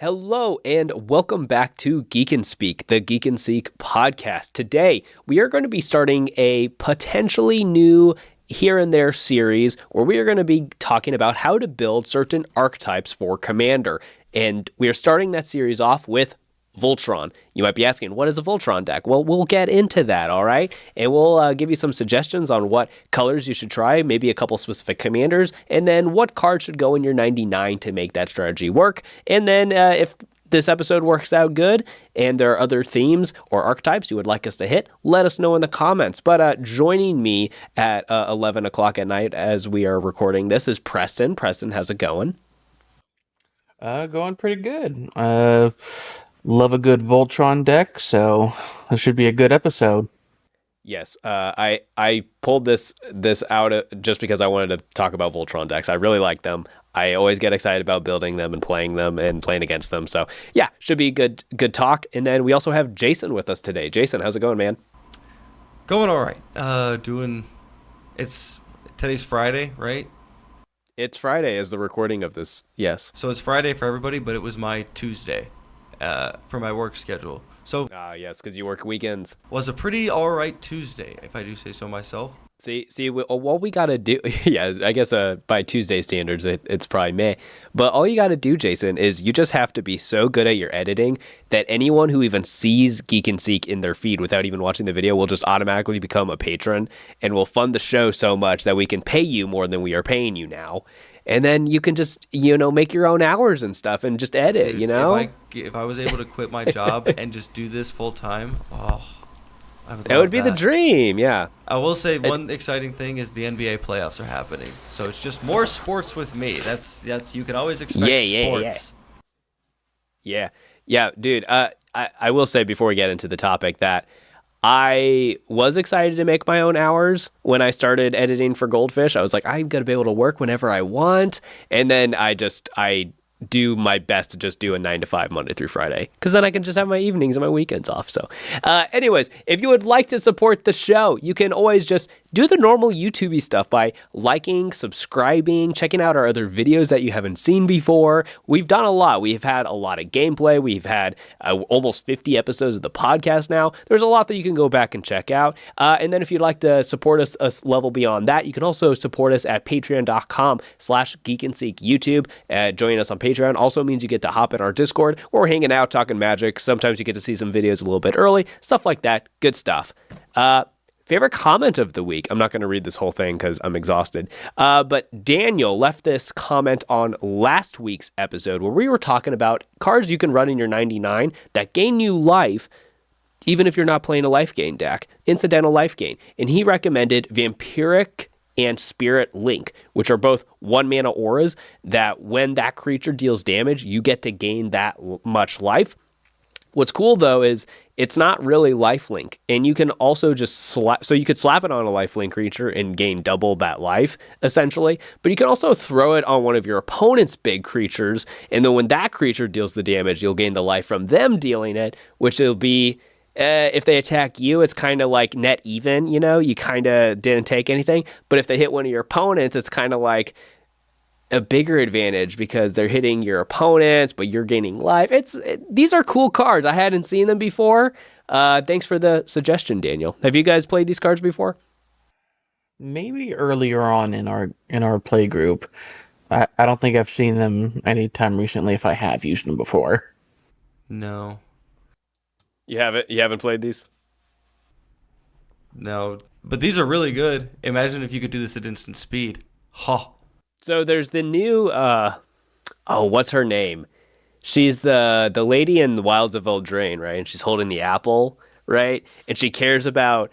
Hello and welcome back to Geek and Speak, the Geek and Seek podcast. Today, we are going to be starting a potentially new here and there series where we are going to be talking about how to build certain archetypes for Commander. And we are starting that series off with Voltron. You might be asking, what is a Voltron deck? Well, we'll get into that, all right? And we'll give you some suggestions on what colors you should try, maybe a couple specific commanders, and then what cards should go in your 99 to make that strategy work. And then if this episode works out good and there are other themes or archetypes you would like us to hit, let us know in the comments. But joining me at 11 o'clock at night as we are recording this is Preston. Preston, how's it going? Going pretty good. Love a good Voltron deck, so this should be a good episode. Yes, I pulled this out just because I wanted to talk about Voltron decks. I really like them. I always get excited about building them and playing against them. So yeah, should be good talk. And then we also have Jason with us today. Jason, how's it going, man? Going all right. Today's Friday, right? It's Friday as the recording of this. Yes. So it's Friday for everybody, but it was my Tuesday. For my work schedule. So yes, because you work weekends. Was a pretty all right Tuesday, if I do say so myself. See, what we got to do, yeah, I guess by Tuesday standards, it's probably May. But all you got to do, Jason, is you just have to be so good at your editing that anyone who even sees Geek and Seek in their feed without even watching the video will just automatically become a patron and will fund the show so much that we can pay you more than we are paying you now. And then you can just, make your own hours and stuff and just edit, Dude, If I was able to quit my job and just do this full time, it would be the dream, yeah. I will say one exciting thing is the NBA playoffs are happening. So it's just more sports with me. That's you can always expect sports. Yeah, dude. I will say before we get into the topic that I was excited to make my own hours when I started editing for Goldfish. I was like, I'm going to be able to work whenever I want. And then I do my best to just do a 9 to 5 Monday through Friday, because then I can just have my evenings and my weekends off. So anyways, if you would like to support the show, you can always just do the normal YouTube-y stuff by liking, subscribing, checking out our other videos that you haven't seen before. We've done a lot. We've had a lot of gameplay. We've had almost 50 episodes of the podcast now. There's a lot that you can go back and check out. And then if you'd like to support us a level beyond that, you can also support us at patreon.com/geekandseek YouTube. Joining us on Patreon also means you get to hop in our Discord where we're hanging out, talking Magic. Sometimes you get to see some videos a little bit early, stuff like that. Good stuff. Favorite comment of the week. I'm not going to read this whole thing because I'm exhausted. But Daniel left this comment on last week's episode where we were talking about cards you can run in your 99 that gain you life, even if you're not playing a life gain deck, incidental life gain. And he recommended Vampiric and Spirit Link, which are both 1-mana auras that when that creature deals damage, you get to gain that much life. What's cool, though, is it's not really lifelink, and you can also just so you could slap it on a lifelink creature and gain double that life, essentially, but you can also throw it on one of your opponent's big creatures, and then when that creature deals the damage, you'll gain the life from them dealing it, which will be, if they attack you, it's kind of like net even, you kind of didn't take anything, but if they hit one of your opponents, it's kind of like a bigger advantage because they're hitting your opponents, but you're gaining life. These are cool cards. I hadn't seen them before. Thanks for the suggestion, Daniel. Have you guys played these cards before? Maybe earlier on in our play group. I don't think I've seen them anytime recently if I have used them before. No. You haven't played these? No. But these are really good. Imagine if you could do this at instant speed. Ha. So there's the new, what's her name? She's the lady in the Wilds of Eldraine, right? And she's holding the apple, right? And she cares about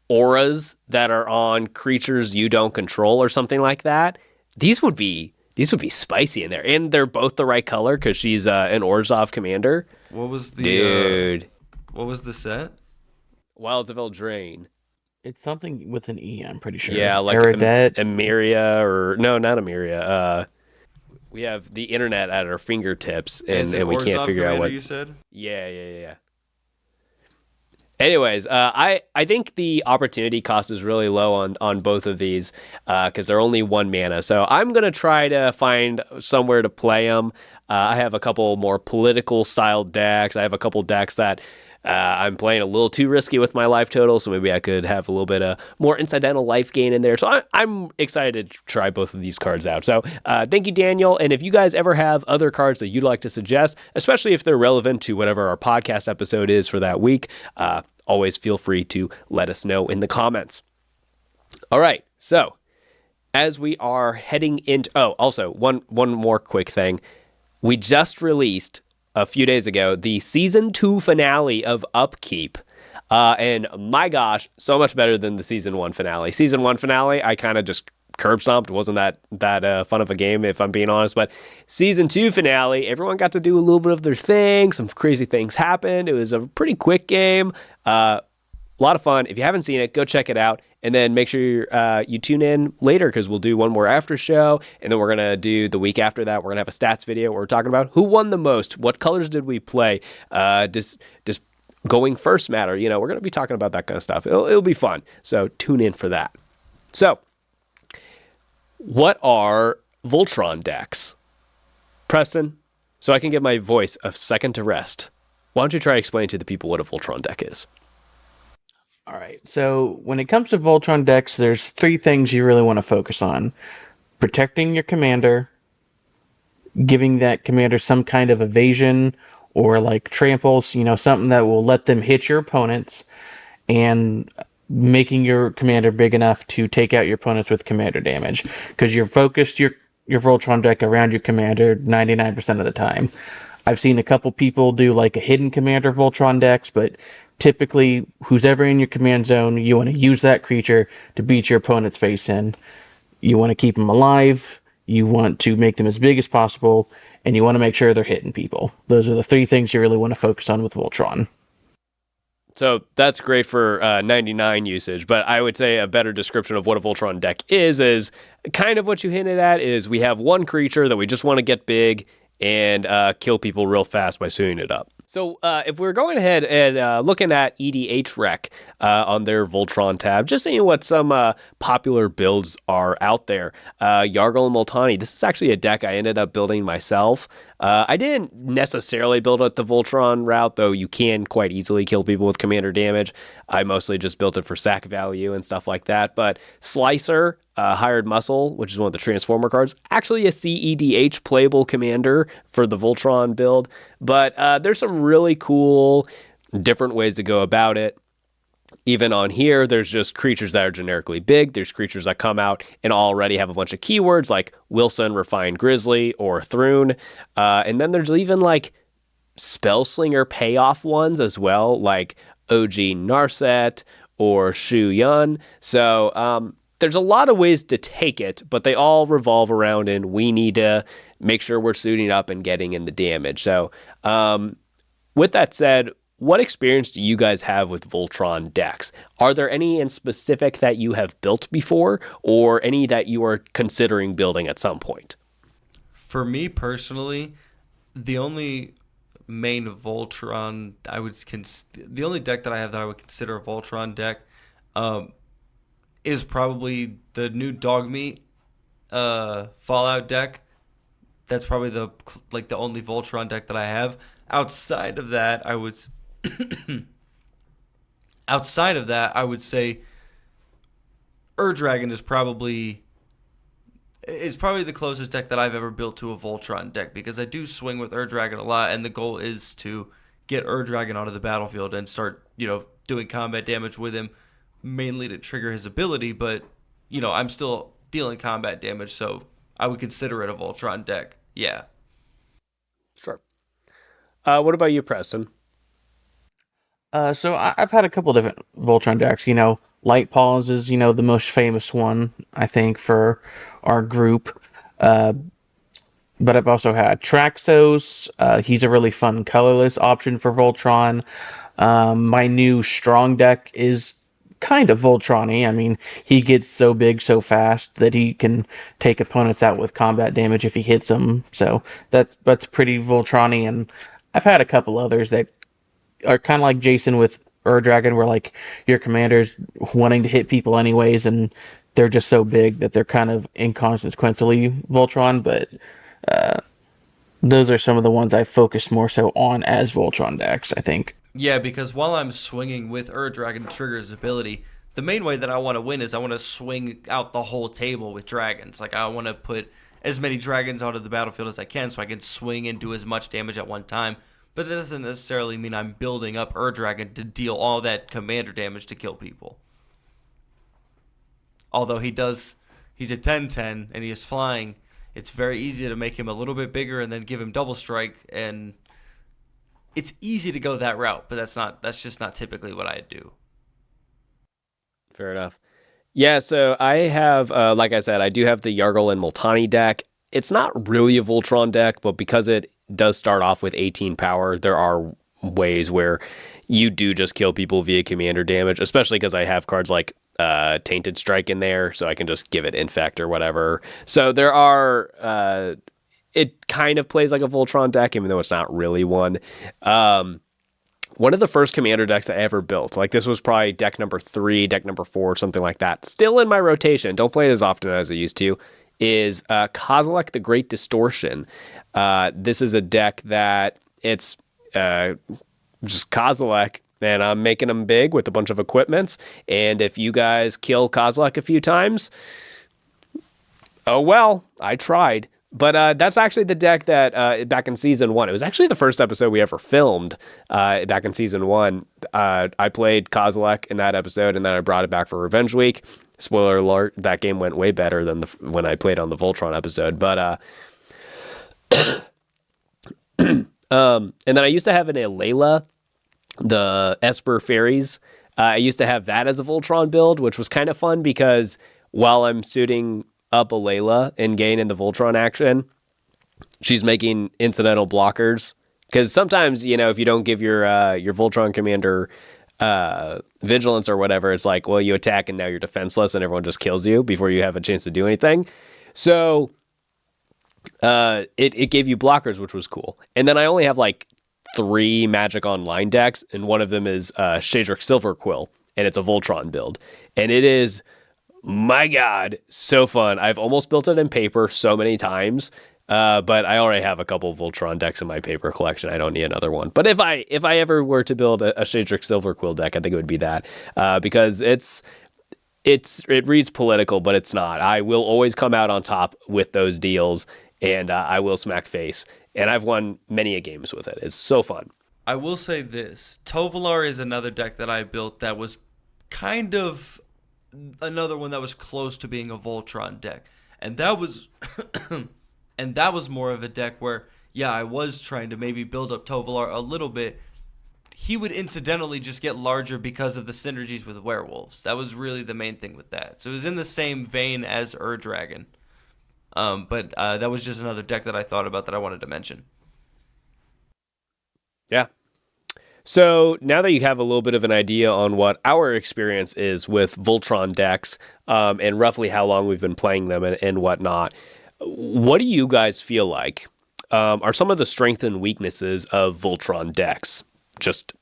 auras that are on creatures you don't control or something like that. These would be spicy in there. And they're both the right color because she's an Orzhov commander. What was the... Dude. What was the set? Wilds of Eldraine. It's something with an E, I'm pretty sure. Yeah, like Emeria, or no, not Emeria. We have the internet at our fingertips, and we can't figure out what you said. Yeah. Anyways, I think the opportunity cost is really low on both of these because they're only 1 mana. So I'm gonna try to find somewhere to play them. I have a couple more political style decks. I have a couple decks that I'm playing a little too risky with my life total, so maybe I could have a little bit of more incidental life gain in there. So I'm excited to try both of these cards out. So thank you, Daniel. And if you guys ever have other cards that you'd like to suggest, especially if they're relevant to whatever our podcast episode is for that week, always feel free to let us know in the comments. All right, so as we are heading into... Oh, also, one more quick thing. We just released a few days ago the season 2 finale of Upkeep, and my gosh, so much better than the season 1 finale. Season 1 finale, I kind of just curb stomped. It wasn't that fun of a game, if I'm being honest. But season 2 finale, everyone got to do a little bit of their thing. Some crazy things happened. It was a pretty quick game. A lot of fun. If you haven't seen it, go check it out. And then make sure you tune in later, because we'll do one more after show. And then we're going to do the week after that. We're going to have a stats video where we're talking about who won the most. What colors did we play? Does going first matter? You know, we're going to be talking about that kind of stuff. It'll be fun. So tune in for that. So what are Voltron decks? Preston, so I can give my voice a second to rest, why don't you try to explain to the people what a Voltron deck is? All right, so when it comes to Voltron decks, there's 3 things you really want to focus on. Protecting your commander, giving that commander some kind of evasion or like tramples, you know, something that will let them hit your opponents, and making your commander big enough to take out your opponents with commander damage, because you're focused your Voltron deck around your commander 99% of the time. I've seen a couple people do like a hidden commander Voltron decks, but typically who's ever in your command zone, you want to use that creature to beat your opponent's face in. You want to keep them alive, you want to make them as big as possible, and you want to make sure they're hitting people. Those are the 3 things you really want to focus on with Voltron. So that's great for 99 usage, but I would say a better description of what a Voltron deck is kind of what you hinted at, is we have one creature that we just want to get big and kill people real fast by suiting it up. So if we're going ahead and looking at EDH Rec on their Voltron tab, just seeing what some popular builds are out there. Yargle and Multani, this is actually a deck I ended up building myself. I didn't necessarily build it the Voltron route, though you can quite easily kill people with commander damage. I mostly just built it for sack value and stuff like that. But Slicer, Hired Muscle, which is one of the Transformer cards, actually a CEDH playable commander for the Voltron build. But there's some really cool different ways to go about it. Even on here, there's just creatures that are generically big. There's creatures that come out and already have a bunch of keywords like Wilson, Refined Grizzly, or Thrune. And then there's even like Spellslinger payoff ones as well, like OG Narset or Shu Yun. So there's a lot of ways to take it, but they all revolve around in we need to make sure we're suiting up and getting in the damage. So with that said, what experience do you guys have with Voltron decks? Are there any in specific that you have built before, or any that you are considering building at some point? For me personally, the only main Voltron the only deck that I have that I would consider a Voltron deck is probably the new Dogmeat Fallout deck. That's probably the only Voltron deck that I have. Outside of that, I would say Ur-Dragon is probably the closest deck that I've ever built to a Voltron deck, because I do swing with Ur-Dragon a lot, and the goal is to get Ur-Dragon onto the battlefield and start, doing combat damage with him, mainly to trigger his ability, but, I'm still dealing combat damage, so I would consider it a Voltron deck. Yeah. Sure. What about you, Preston? So I've had a couple different Voltron decks. Light Paws is, the most famous one, I think, for our group. But I've also had Traxos. He's a really fun colorless option for Voltron. My new Strong deck is kind of Voltron-y. I mean, he gets so big so fast that he can take opponents out with combat damage if he hits them. So that's pretty Voltron-y. And I've had a couple others that are kind of like Jason with Ur-Dragon, where like your commander's wanting to hit people anyways, and they're just so big that they're kind of inconsequentially Voltron. But Those are some of the ones I focus more so on as Voltron decks, I think. Yeah, because while I'm swinging with Dragon to trigger his ability, the main way that I want to win is I want to swing out the whole table with dragons. Like, I want to put as many dragons onto the battlefield as I can so I can swing and do as much damage at one time. But that doesn't necessarily mean I'm building up Dragon to deal all that commander damage to kill people. Although he's a 10/10 and he is flying, it's very easy to make him a little bit bigger and then give him double strike, and it's easy to go that route, but that's just not typically what I do. Fair enough. Yeah, so I have, like I said, I do have the Yargle and Multani deck. It's not really a Voltron deck, but because it does start off with 18 power, there are ways where you do just kill people via commander damage, especially because I have cards like Tainted Strike in there, so I can just give it Infect or whatever. So there are, it kind of plays like a Voltron deck, even though it's not really one. One of the first commander decks I ever built, like this was probably deck number 3, deck number 4, something like that, still in my rotation, don't play it as often as I used to, is Kozilek the Great Distortion. This is a deck that it's just Kozilek, and I'm making them big with a bunch of equipments, and if you guys kill Kozilek a few times, oh well, I tried. But that's actually the deck that back in season 1, it was actually the first episode we ever filmed back in season 1. I played Kozilek in that episode, and then I brought it back for Revenge Week. Spoiler alert, that game went way better than when I played on the Voltron episode. But and then I used to have an Alayla, the Esper Fairies. I used to have that as a Voltron build, which was kind of fun because while I'm suiting up Alayla and gain in the Voltron action, she's making incidental blockers. Because sometimes, if you don't give your Voltron commander vigilance or whatever, it's like, well, you attack and now you're defenseless and everyone just kills you before you have a chance to do anything. So it gave you blockers, which was cool. And then I only have like 3 Magic Online decks, and one of them is Shadrick Silverquill, and it's a Voltron build. And it is, my God, so fun. I've almost built it in paper so many times, but I already have a couple of Voltron decks in my paper collection. I don't need another one. But if I ever were to build a Shadrick Silverquill deck, I think it would be that, because it reads political, but it's not. I will always come out on top with those deals, and I will smack face. And I've won many a games with it. It's so fun. I will say this. Tovolar is another deck that I built that was kind of another one that was close to being a Voltron deck. And that was and that was more of a deck where, yeah, I was trying to maybe build up Tovolar a little bit. He would incidentally just get larger because of the synergies with werewolves. That was really the main thing with that. So it was in the same vein as Dragon. But that was just another deck that I thought about that I wanted to mention. Yeah. So now that you have a little bit of an idea on what our experience is with Voltron decks, and roughly how long we've been playing them and whatnot, what do you guys feel like are some of the strengths and weaknesses of Voltron decks? Just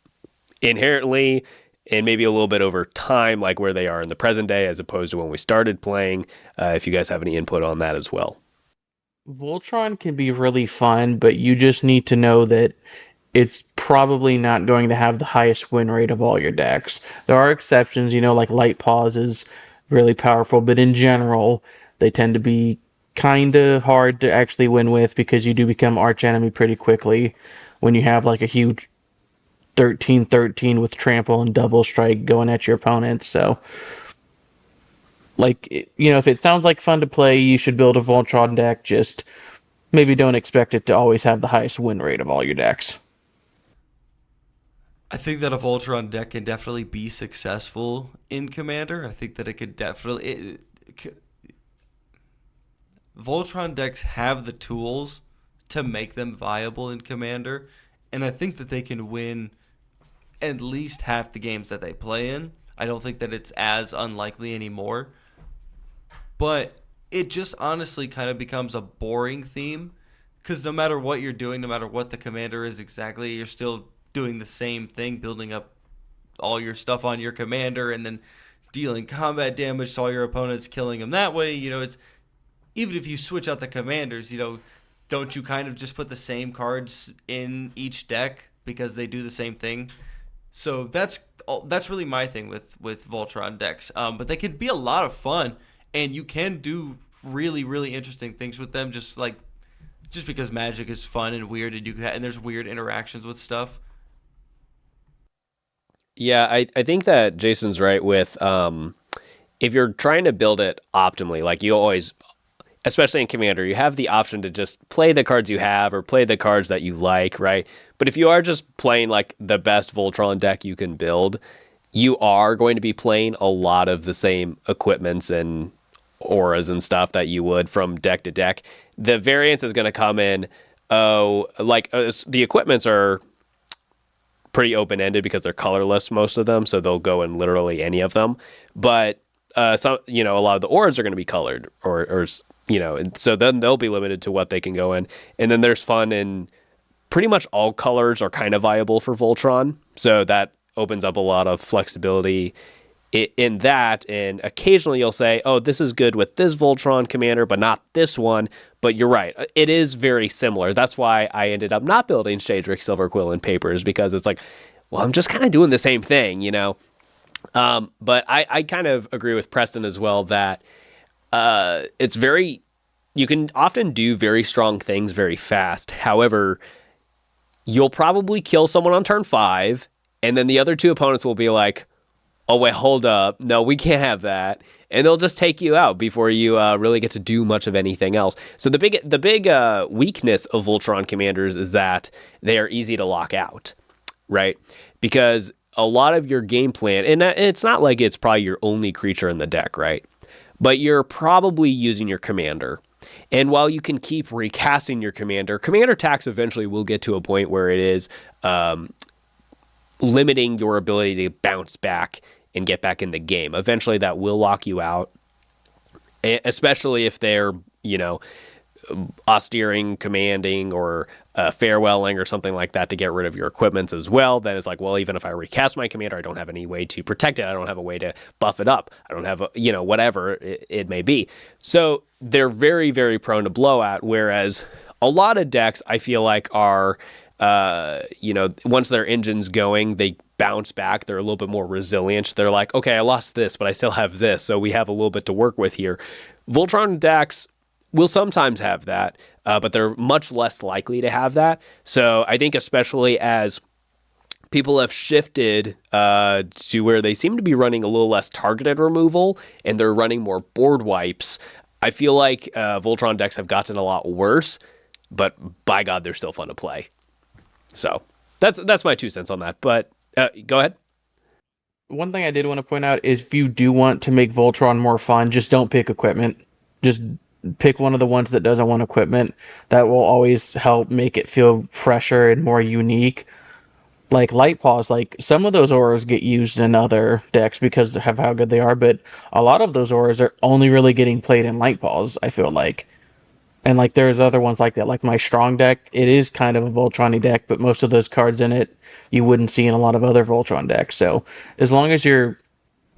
inherently, and maybe a little bit over time, like where they are in the present day as opposed to when we started playing, if you guys have any input on that as well. Voltron can be really fun, but you just need to know that it's probably not going to have the highest win rate of all your decks. There are exceptions, like Light Paws is really powerful, but in general, they tend to be kind of hard to actually win with because you do become archenemy pretty quickly when you have like a huge 13/13 with trample and double strike going at your opponents. So, if it sounds like fun to play, you should build a Voltron deck. Just maybe don't expect it to always have the highest win rate of all your decks. I think that a Voltron deck can definitely be successful in Commander. I think that it could definitely... Voltron decks have the tools to make them viable in Commander, and I think that they can win at least half the games that they play in. I don't think that it's as unlikely anymore. But it just honestly kind of becomes a boring theme, because no matter what you're doing, no matter what the commander is exactly, you're still doing the same thing, building up all your stuff on your commander and then dealing combat damage to all your opponents, killing them that way. It's even if you switch out the commanders, don't you kind of just put the same cards in each deck because they do the same thing? So that's really my thing with Voltron decks. But they can be a lot of fun, and you can do really really interesting things with them. Just because Magic is fun and weird, and and there's weird interactions with stuff. Yeah, I think that Jason's right with if you're trying to build it optimally, like you always, especially in Commander, you have the option to just play the cards you have or play the cards that you like, right? But if you are just playing like the best Voltron deck you can build, you are going to be playing a lot of the same equipments and auras and stuff that you would from deck to deck. The variance is going to come in, the equipments are pretty open-ended because they're colorless, most of them, so they'll go in literally any of them. But some, a lot of the auras are going to be colored, or and so then they'll be limited to what they can go in. And then there's fun in pretty much all colors are kind of viable for Voltron, so that opens up a lot of flexibility in that. And occasionally you'll say, oh, this is good with this Voltron commander, but not this one. But you're right, it is very similar. That's why I ended up not building Shadrick, Silverquill, and Papers, because it's like, well, I'm just kind of doing the same thing, But I kind of agree with Preston as well that you can often do very strong things very fast. However, you'll probably kill someone on turn 5, and then the other two opponents will be like, oh, wait, hold up. No, we can't have that. And they'll just take you out before you really get to do much of anything else. So the big weakness of Voltron commanders is that they are easy to lock out, right? Because a lot of your game plan, and it's not like it's probably your only creature in the deck, right? But you're probably using your commander. And while you can keep recasting your commander tax eventually will get to a point where it is limiting your ability to bounce back and get back in the game. Eventually that will lock you out, especially if they're, austerining, commanding, or farewelling or something like that to get rid of your equipments as well. Then it's like, well, even if I recast my commander, I don't have any way to protect it. I don't have a way to buff it up. I don't have whatever it may be. So they're very, very prone to blowout. Whereas a lot of decks I feel like are, once their engine's going, they bounce back. They're a little bit more resilient. They're like, okay, I lost this, but I still have this. So we have a little bit to work with here. Voltron decks will sometimes have that, but they're much less likely to have that. So I think especially as people have shifted to where they seem to be running a little less targeted removal and they're running more board wipes, I feel like Voltron decks have gotten a lot worse, but by God, they're still fun to play. So that's my 2 cents on that. But go ahead. One thing I did want to point out is if you do want to make Voltron more fun, just don't pick equipment. Just pick one of the ones that doesn't want equipment. That will always help make it feel fresher and more unique. Like Light Paws, like some of those auras get used in other decks because of how good they are, but a lot of those auras are only really getting played in Light Paws, I feel like. And like there's other ones like that, like my Strong deck, it is kind of a Voltron-y deck, but most of those cards in it you wouldn't see in a lot of other Voltron decks. So as long as you're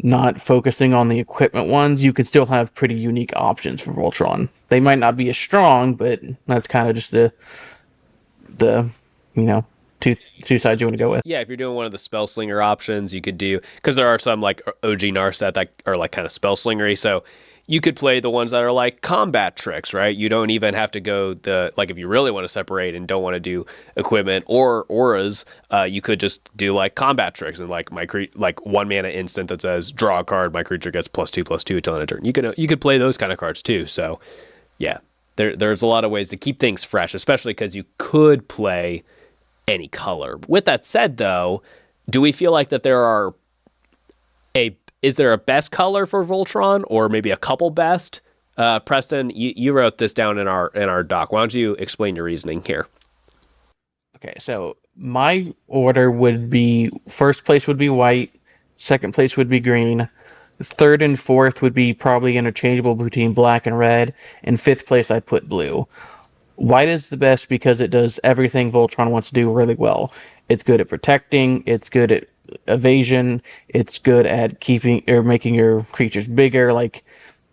not focusing on the equipment ones, you can still have pretty unique options for Voltron. They might not be as strong, but that's kind of just the two sides you want to go with. Yeah, if you're doing one of the spell slinger options, you could do, because there are some like OG Narset that are like kind of spell slingery, so you could play the ones that are like combat tricks, right? You don't even have to go if you really want to separate and don't want to do equipment or auras, you could just do like combat tricks and like like 1 mana instant that says draw a card, my creature gets +2/+2 until end of turn. You could play those kind of cards too. So yeah, there's a lot of ways to keep things fresh, especially because you could play any color. With that said, though, do we feel like that is there a best color for Voltron, or maybe a couple best? Preston, you wrote this down in our doc. Why don't you explain your reasoning here? Okay, so my order would be first place would be white, second place would be green, third and fourth would be probably interchangeable between black and red, and fifth place I'd put blue. White is the best because it does everything Voltron wants to do really well. It's good at protecting, it's good at evasion, it's good at keeping or making your creatures bigger. Like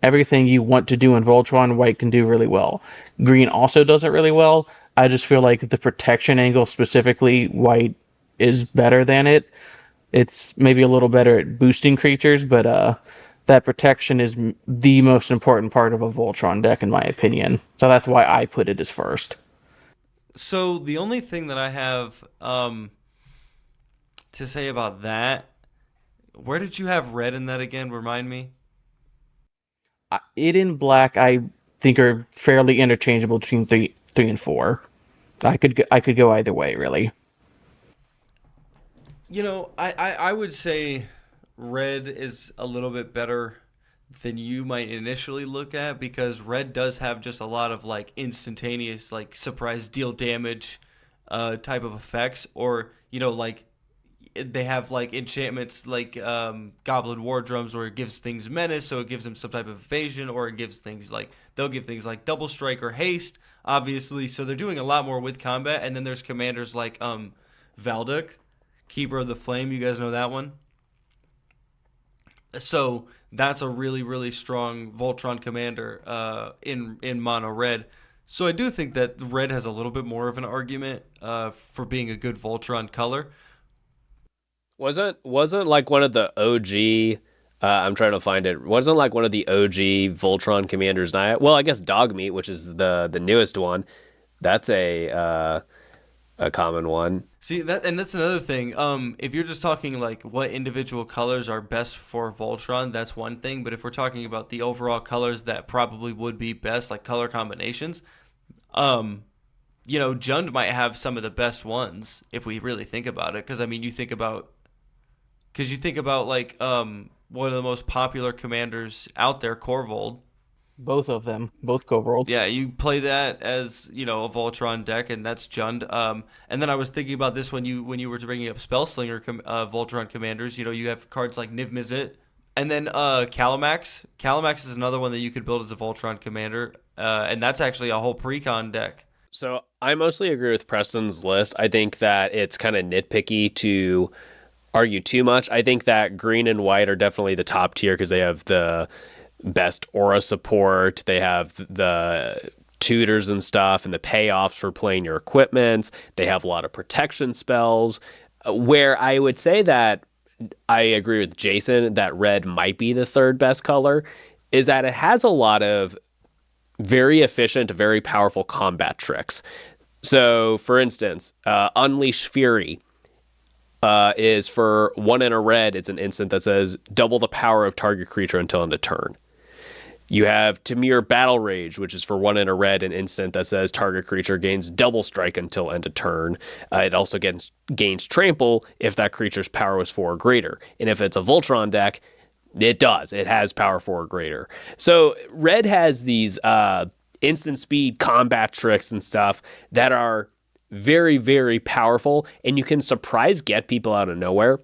everything you want to do in Voltron, white can do really well. Green also does it really well. I just feel like the protection angle specifically, white is better than it. It's maybe a little better at boosting creatures, but that protection is the most important part of a Voltron deck, in my opinion. So that's why I put it as first. So the only thing that I have to say about that, where did you have red in that again? Remind me. It and black, I think, are fairly interchangeable between three and four. I could go either way, really. I would say red is a little bit better than you might initially look at because red does have just a lot of like instantaneous like surprise deal damage type of effects or like they have like enchantments like goblin war drums where it gives things menace so it gives them some type of evasion or it gives things like they'll give things like double strike or haste obviously so they're doing a lot more with combat and then there's commanders like Valduk, Keeper of the Flame, you guys know that one. So that's a really, really strong Voltron commander in mono red. So I do think that red has a little bit more of an argument for being a good Voltron color. Wasn't like one of the OG. I'm trying to find it. Wasn't like one of the OG Voltron commanders. Well, I guess Dogmeat, which is the newest one. That's a common one. See that, and that's another thing. If you're just talking like what individual colors are best for Voltron, that's one thing. But if we're talking about the overall colors that probably would be best, like color combinations, Jund might have some of the best ones if we really think about it. Because I mean, you think about like one of the most popular commanders out there, Korvold. Both of them, both Kobolds. Yeah, you play that as a Voltron deck, and that's Jund. And then I was thinking about this when you were bringing up Spellslinger Voltron commanders. You have cards like Niv Mizzet, and then Calamax. Calamax is another one that you could build as a Voltron commander, and that's actually a whole precon deck. So I mostly agree with Preston's list. I think that it's kind of nitpicky to argue too much. I think that green and white are definitely the top tier because they have the best aura support. They have the tutors and stuff and the payoffs for playing your equipments. They have a lot of protection spells. Where I would say that I agree with Jason that red might be the third best color is that it has a lot of very efficient, very powerful combat tricks. So, for instance, Unleash Fury is for 1 in a red. It's an instant that says double the power of target creature until end of turn. You have Tamir Battle Rage, which is for 1 in a red, an instant that says target creature gains double strike until end of turn. It also gains trample if that creature's power was 4 or greater. And if it's a Voltron deck, it does. It has power 4 or greater. So red has these instant speed combat tricks and stuff that are very, very powerful, and you can surprise get people out of nowhere.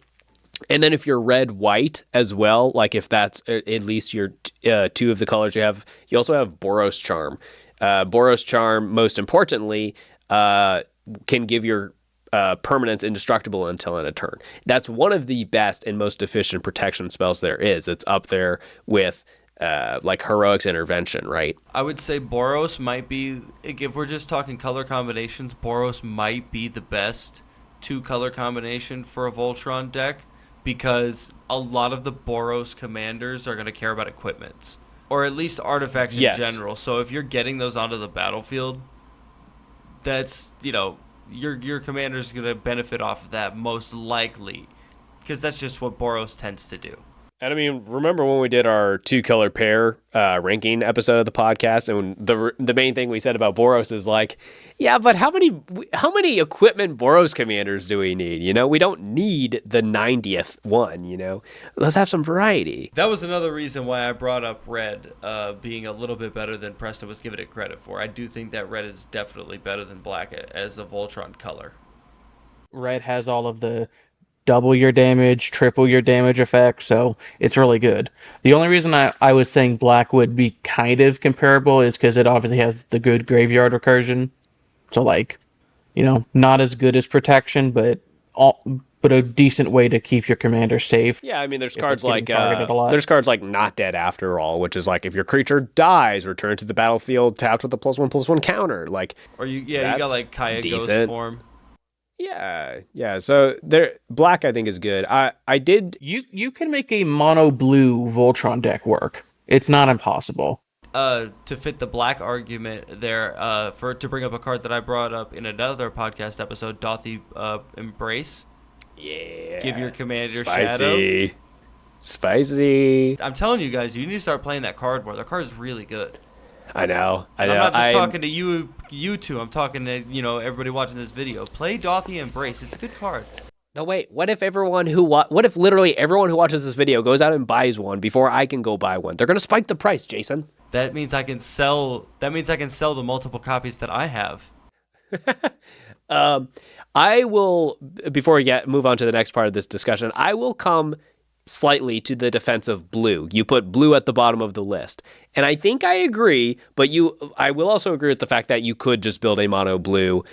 And then if you're red white as well, like if that's at least your 2 of the colors you have, you also have Boros Charm. Boros Charm, most importantly, can give your permanents indestructible until end of turn. That's one of the best and most efficient protection spells there is. It's up there with like Heroic's Intervention, right? I would say Boros might be, if we're just talking color combinations, Boros might be the best 2 color combination for a Voltron deck because a lot of the Boros commanders are going to care about equipments or at least artifacts in general. So if you're getting those onto the battlefield, that's, your commander's going to benefit off of that most likely because that's just what Boros tends to do. And I mean, remember when we did our 2-color pair ranking episode of the podcast, and the main thing we said about Boros is like, yeah, but how many equipment Boros commanders do we need? We don't need the 90th one. Let's have some variety. That was another reason why I brought up red being a little bit better than Preston was giving it credit for. I do think that red is definitely better than black as a Voltron color. Red has all of the double your damage, triple your damage effect, so it's really good. The only reason I was saying black would be kind of comparable is because it obviously has the good graveyard recursion. So not as good as protection, but but a decent way to keep your commander safe. Yeah, I mean, there's If cards it's getting like targeted a lot. there's cards like Not Dead After All, which is like if your creature dies, return to the battlefield tapped with a +1/+1 counter. Like, Or you got that's like Kaya Ghost decent. form. Yeah. So there, black I think is good. I did. You can make a mono blue Voltron deck work. It's not impossible. To fit the black argument there, to bring up a card that I brought up in another podcast episode, Dothy Embrace. Yeah. Give your commander Spicy. Shadow. Spicy. I'm telling you guys, you need to start playing that card more. That card is really good. I know. I'm not just talking to you two. I'm talking to everybody watching this video. Play Dothy Embrace. It's a good card. No, wait. What if what if literally everyone who watches this video goes out and buys one before I can go buy one? They're gonna spike the price, Jason. That means I can sell. That means I can sell the multiple copies that I have. I will, before we move on to the next part of this discussion, I will come slightly to the defense of blue. You put blue at the bottom of the list. And I think I agree, but I will also agree with the fact that you could just build a mono blue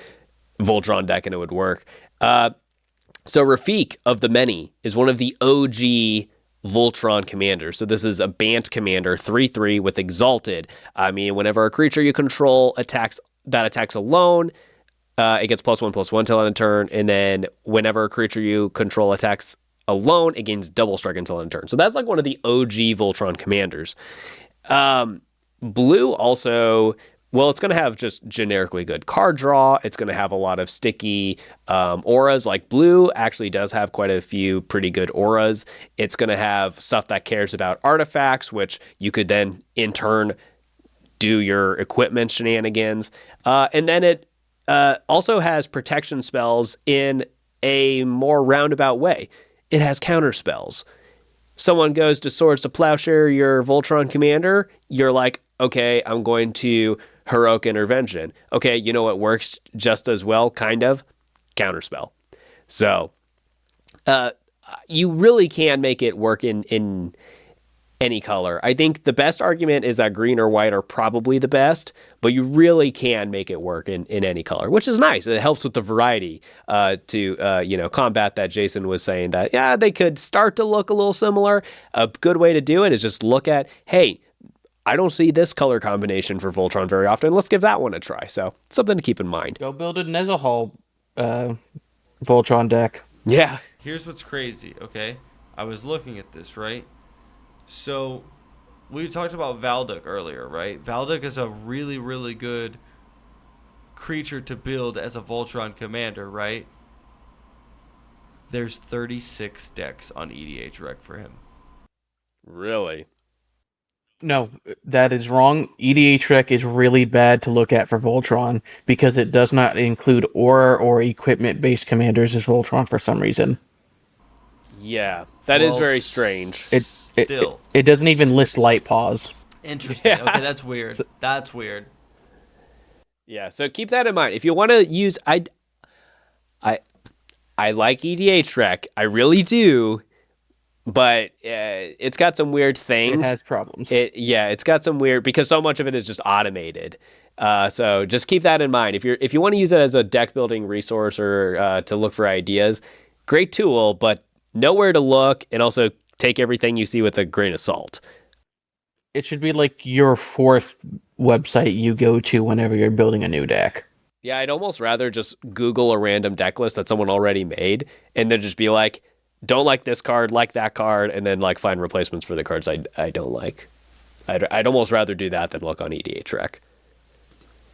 Voltron deck and it would work. So Rafik of the Many is one of the OG Voltron commanders. So this is a Bant commander, 3/3 with Exalted. I mean, whenever a creature you control attacks alone, it gets +1/+1 till end of turn, and then whenever a creature you control attacks alone, it gains double strike until end of turn. So that's like one of the OG Voltron commanders. Blue also, well, it's going to have just generically good card draw. It's going to have a lot of sticky auras. Like blue actually does have quite a few pretty good auras. It's going to have stuff that cares about artifacts, which you could then in turn do your equipment shenanigans. And then it also has protection spells in a more roundabout way. It has counter spells. Someone goes to Swords to Plowshare your Voltron commander. You're like, okay, I'm going to Heroic Intervention. Okay, you know what works just as well, kind of? Counterspell. So, you really can make it work in any color. I think the best argument is that green or white are probably the best, but you really can make it work in any color, which is nice. It helps with the variety to combat that Jason was saying that, yeah, they could start to look a little similar. A good way to do it is just look at, hey, I don't see this color combination for Voltron very often. Let's give that one a try. So something to keep in mind. Go build a Nezahal Voltron deck. Yeah. Here's what's crazy, okay? I was looking at this, right? So, we talked about Valduk earlier, right? Valduk is a really, really good creature to build as a Voltron commander, right? There's 36 decks on EDH Rec for him. Really? No, that is wrong. EDH Rec is really bad to look at for Voltron because it does not include aura or equipment-based commanders as Voltron for some reason. Yeah, that is very strange. It doesn't even list Light Paws. Interesting. Yeah. Okay, that's weird. That's weird. Yeah, so keep that in mind. If you want to use, I like EDH Rec, I really do, but it's got some weird things. It has problems. It's got some weird, because so much of it is just automated. So just keep that in mind. If you want to use it as a deck building resource or to look for ideas, great tool, but know where to look, and also take everything you see with a grain of salt. It should be like your fourth website you go to whenever you're building a new deck. Yeah, I'd almost rather just Google a random deck list that someone already made, and then just be like, don't like this card, like that card, and then like find replacements for the cards I don't like. I'd almost rather do that than look on EDH Rec.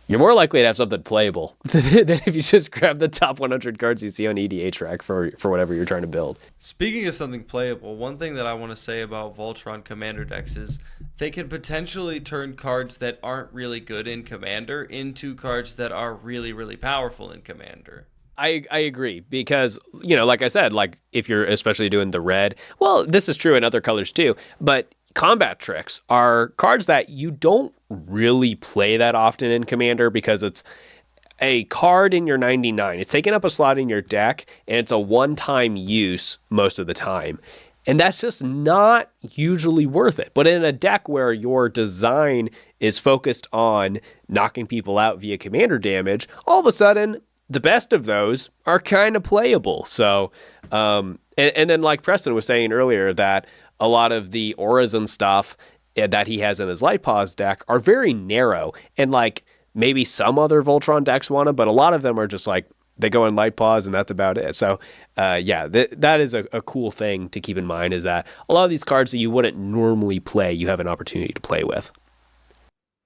You're more likely to have something playable than if you just grab the top 100 cards you see on EDH Rec for whatever you're trying to build. Speaking of something playable, one thing that I want to say about Voltron Commander decks is they can potentially turn cards that aren't really good in Commander into cards that are really, really powerful in Commander. I agree, because, like I said, like if you're especially doing the red, well, this is true in other colors too, but combat tricks are cards that you don't really play that often in Commander because it's a card in your 99. It's taking up a slot in your deck, and it's a one-time use most of the time. And that's just not usually worth it. But in a deck where your design is focused on knocking people out via commander damage, all of a sudden, the best of those are kind of playable. So, and then like Preston was saying earlier, that a lot of the auras and stuff that he has in his Light Paws deck are very narrow, and like maybe some other Voltron decks want them, but a lot of them are just like they go in Light Paws and that's about it. So that is a cool thing to keep in mind, is that a lot of these cards that you wouldn't normally play, you have an opportunity to play with.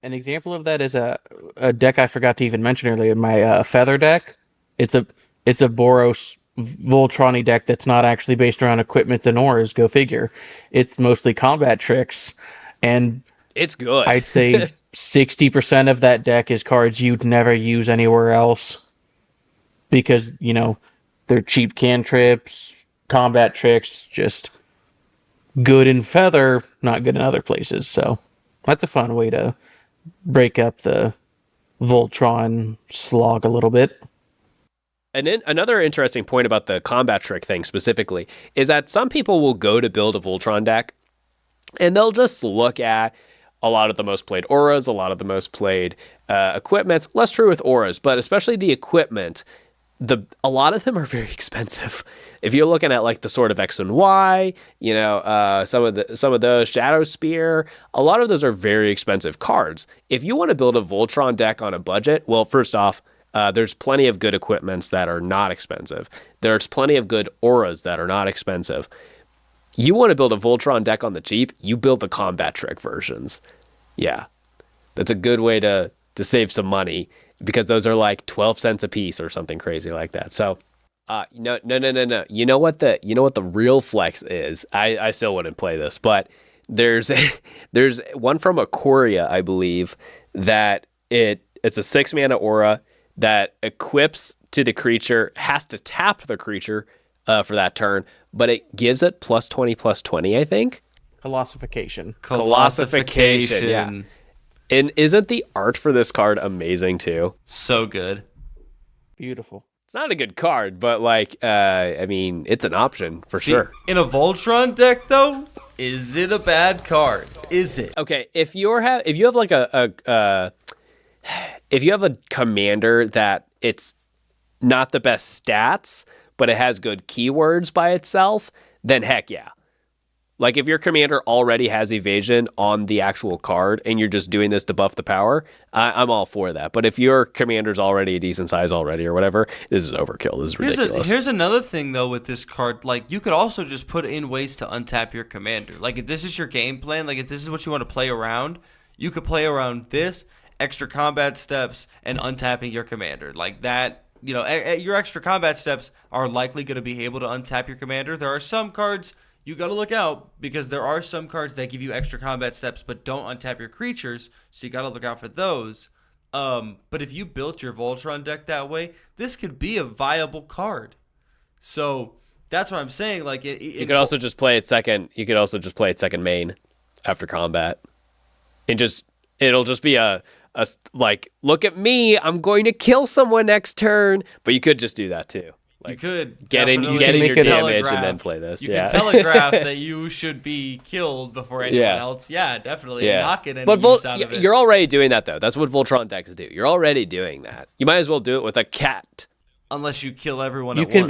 An example of that is a deck I forgot to even mention earlier. My Feather deck. It's a Boros Voltron deck that's not actually based around equipment and auras. Go figure. It's mostly combat tricks, and it's good. I'd say 60% of that deck is cards you'd never use anywhere else, because they're cheap cantrips, combat tricks, just good in Feather, not good in other places. So that's a fun way to break up the Voltron slog a little bit. And then another interesting point about the combat trick thing specifically is that some people will go to build a Voltron deck and they'll just look at a lot of the most played auras, a lot of the most played equipment. Less true with auras, but especially the equipment. A lot of them are very expensive. If you're looking at like the Sword of X and Y, some of those, Shadow Spear, a lot of those are very expensive cards. If you want to build a Voltron deck on a budget, well, first off, there's plenty of good equipments that are not expensive. There's plenty of good auras that are not expensive. You want to build a Voltron deck on the cheap, you build the combat trick versions. Yeah, that's a good way to save some money, because those are like 12 cents a piece or something crazy like that. So, no. You know what the real flex is? I still wouldn't play this, but there's one from Ikoria, I believe, that it's a 6-mana aura that equips to the creature, has to tap the creature for that turn, but it gives it +20/+20, I think. Colossification, yeah. And isn't the art for this card amazing too? So good. Beautiful. It's not a good card, but like, it's an option for sure. In a Voltron deck, though, is it a bad card? Is it? Okay, if you have like if you have a commander that it's not the best stats, but it has good keywords by itself, then heck yeah. Like if your commander already has evasion on the actual card and you're just doing this to buff the power, I'm all for that. But if your commander's already a decent size already or whatever, this is overkill. This is ridiculous. Here's another thing though with this card. Like you could also just put in ways to untap your commander. Like if this is your game plan, like if this is what you want to play around, you could play around this, extra combat steps, and untapping your commander. Like that, your extra combat steps are likely going to be able to untap your commander. There are some cards you got to look out, because there are some cards that give you extra combat steps but don't untap your creatures, so you got to look out for those. But if you built your Voltron deck that way, this could be a viable card. So that's what I'm saying. Like you could also just play it second. You could also just play it second main after combat, and it'll just be a like, look at me, I'm going to kill someone next turn. But you could just do that too. Like, you could get in your damage and then play this. You can telegraph that you should be killed before anyone else. Yeah, definitely. Yeah. Not get any use out of it. You're already doing that, though. That's what Voltron decks do. You're already doing that. You might as well do it with a cat. Unless you kill everyone at once. You can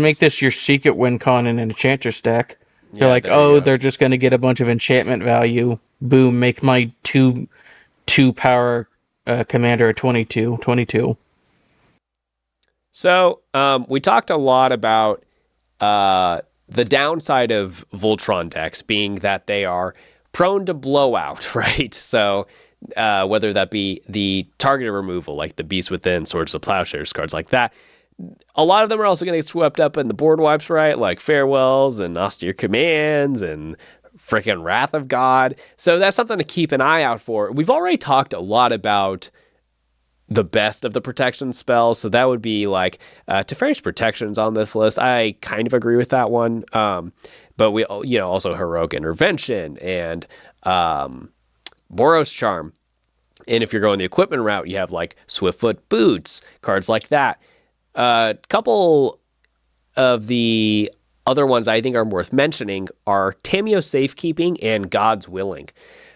make this your secret win con in an Enchantress deck. They're like, they're just going to get a bunch of enchantment value. Boom, make my two power commander a 22. So we talked a lot about the downside of Voltron decks being that they are prone to blowout, right? So whether that be the targeted removal, like the Beast Within, Swords of Plowshares, cards like that, a lot of them are also going to get swept up in the board wipes, right? Like Farewells and Austere Commands and freaking Wrath of God. So that's something to keep an eye out for. We've already talked a lot about the best of the protection spells, so that would be like Teferi's Protection's on this list. I kind of agree with that one, but we also Heroic Intervention and Boros Charm. And if you're going the equipment route, you have like Swiftfoot Boots, cards like that. A couple of the other ones I think are worth mentioning are Tamiyo Safekeeping and God's Willing.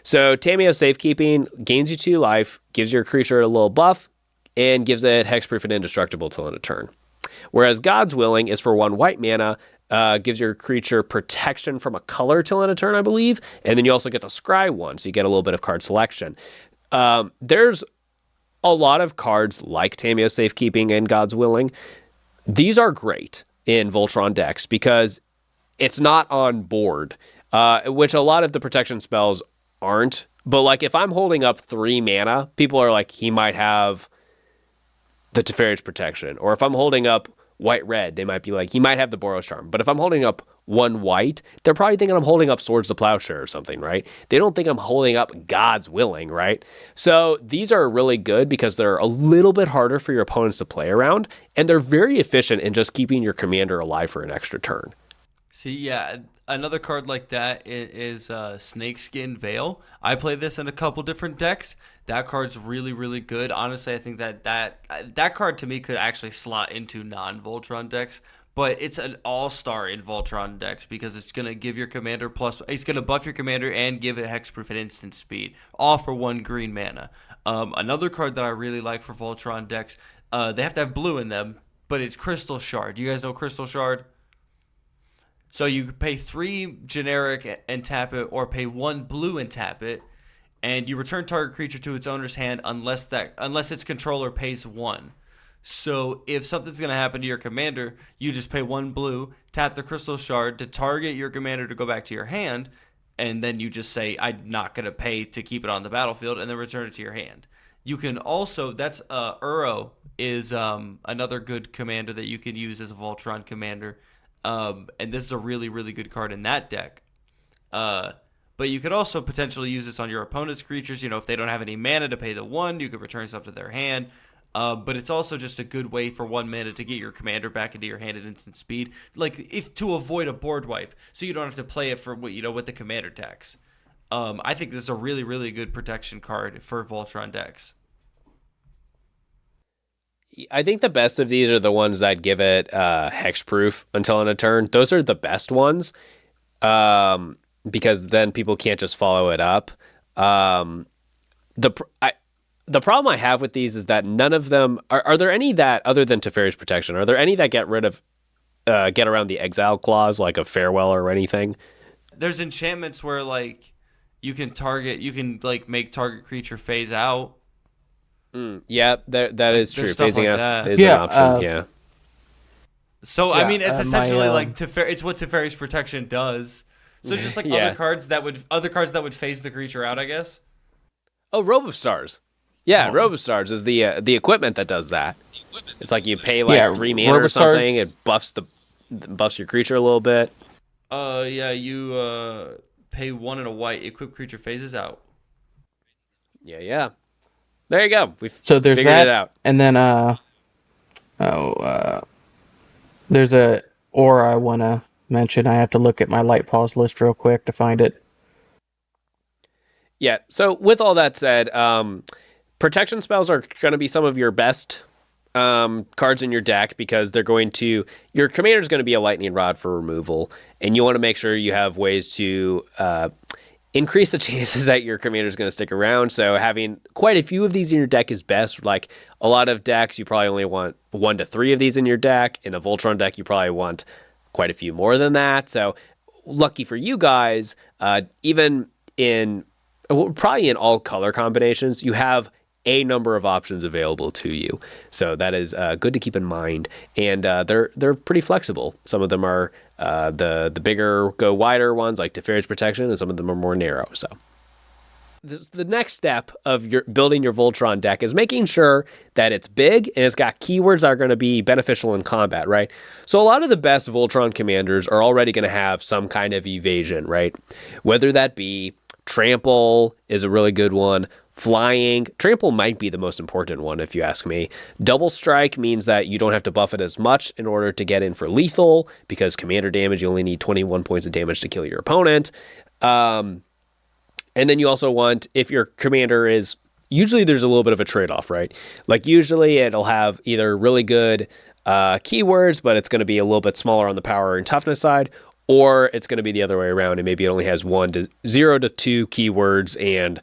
So Tamiyo Safekeeping gains you 2 life, gives your creature a little buff, and gives it hexproof and indestructible till end of turn. Whereas God's Willing is for 1 white mana, gives your creature protection from a color till end of turn, I believe, and then you also get to scry 1, so you get a little bit of card selection. There's a lot of cards like Tameo Safekeeping and God's Willing. These are great in Voltron decks because it's not on board, which a lot of the protection spells aren't. But like if I'm holding up 3 mana, people are like, he might have the Teferi's Protection. Or if I'm holding up white-red, they might be like, he might have the Boros Charm. But if I'm holding up 1 white, they're probably thinking I'm holding up Swords to Plowshare or something, right? They don't think I'm holding up God's Willing, right? So these are really good because they're a little bit harder for your opponents to play around, and they're very efficient in just keeping your commander alive for an extra turn. See, yeah, another card like that is Snakeskin Veil. I play this in a couple different decks. That card's really, really good. Honestly, I think that card to me could actually slot into non-Voltron decks, but it's an all-star in Voltron decks because it's going to give your commander it's going to buff your commander and give it hexproof and instant speed, all for 1 green mana. Another card that I really like for Voltron decks, they have to have blue in them, but it's Crystal Shard. Do you guys know Crystal Shard? So you pay 3 generic and tap it, or pay 1 blue and tap it, and you return target creature to its owner's hand unless its controller pays 1. So if something's going to happen to your commander, you just pay 1 blue, tap the Crystal Shard to target your commander to go back to your hand, and then you just say, I'm not going to pay to keep it on the battlefield, and then return it to your hand. You can also, that's Uro is another good commander that you can use as a Voltron commander. And this is a really, really good card in that deck. But you could also potentially use this on your opponent's creatures. You know, if they don't have any mana to pay the 1, you could return stuff to their hand. But it's also just a good way for 1 mana to get your commander back into your hand at instant speed. Like, if to avoid a board wipe, so you don't have to play it for, with the commander decks. I think this is a really, really good protection card for Voltron decks. I think the best of these are the ones that give it hexproof until end of turn. Those are the best ones because then people can't just follow it up. The problem I have with these is that none of them are there any that, other than Teferi's Protection, are there any that get around the exile clause, like a Farewell or anything? There's enchantments where like you can make target creature phase out. Yeah, that is true. Phasing like out is an option. Yeah. So I mean, it's essentially like it's what Teferi's Protection does. So just like other cards that would phase the creature out, I guess. Oh, Robe of Stars. Yeah, Robe of Stars is the equipment that does that. It's like you pay 3 mana or something. It buffs your creature a little bit. You pay 1 and a white. Equipped creature phases out. Yeah. There you go. We've there's figured that, it out. And then there's a aura I want to mention. I have to look at my light pause list real quick to find it. Yeah. So with all that said, protection spells are going to be some of your best cards in your deck because your commander is going to be a lightning rod for removal, and you want to make sure you have ways to increase the chances that your commander is going to stick around. So having quite a few of these in your deck is best. Like a lot of decks, you probably only want 1 to 3 of these in your deck. In a Voltron deck, you probably want quite a few more than that. So lucky for you guys, even probably in all color combinations, you have a number of options available to you. So that is good to keep in mind. And they're pretty flexible. Some of them are the bigger, go wider ones like Teferi's Protection, and some of them are more narrow. So the next step of building your Voltron deck is making sure that it's big and it's got keywords that are going to be beneficial in combat, right? So a lot of the best Voltron commanders are already going to have some kind of evasion, right? Whether that be Trample is a really good one. Flying. Trample might be the most important one, if you ask me. Double Strike means that you don't have to buff it as much in order to get in for lethal, because commander damage, you only need 21 points of damage to kill your opponent. And then you also want, if your commander is, usually there's a little bit of a trade-off, right? Like usually it'll have either really good keywords, but it's going to be a little bit smaller on the power and toughness side, or it's going to be the other way around, and maybe it only has 0 to 2 keywords and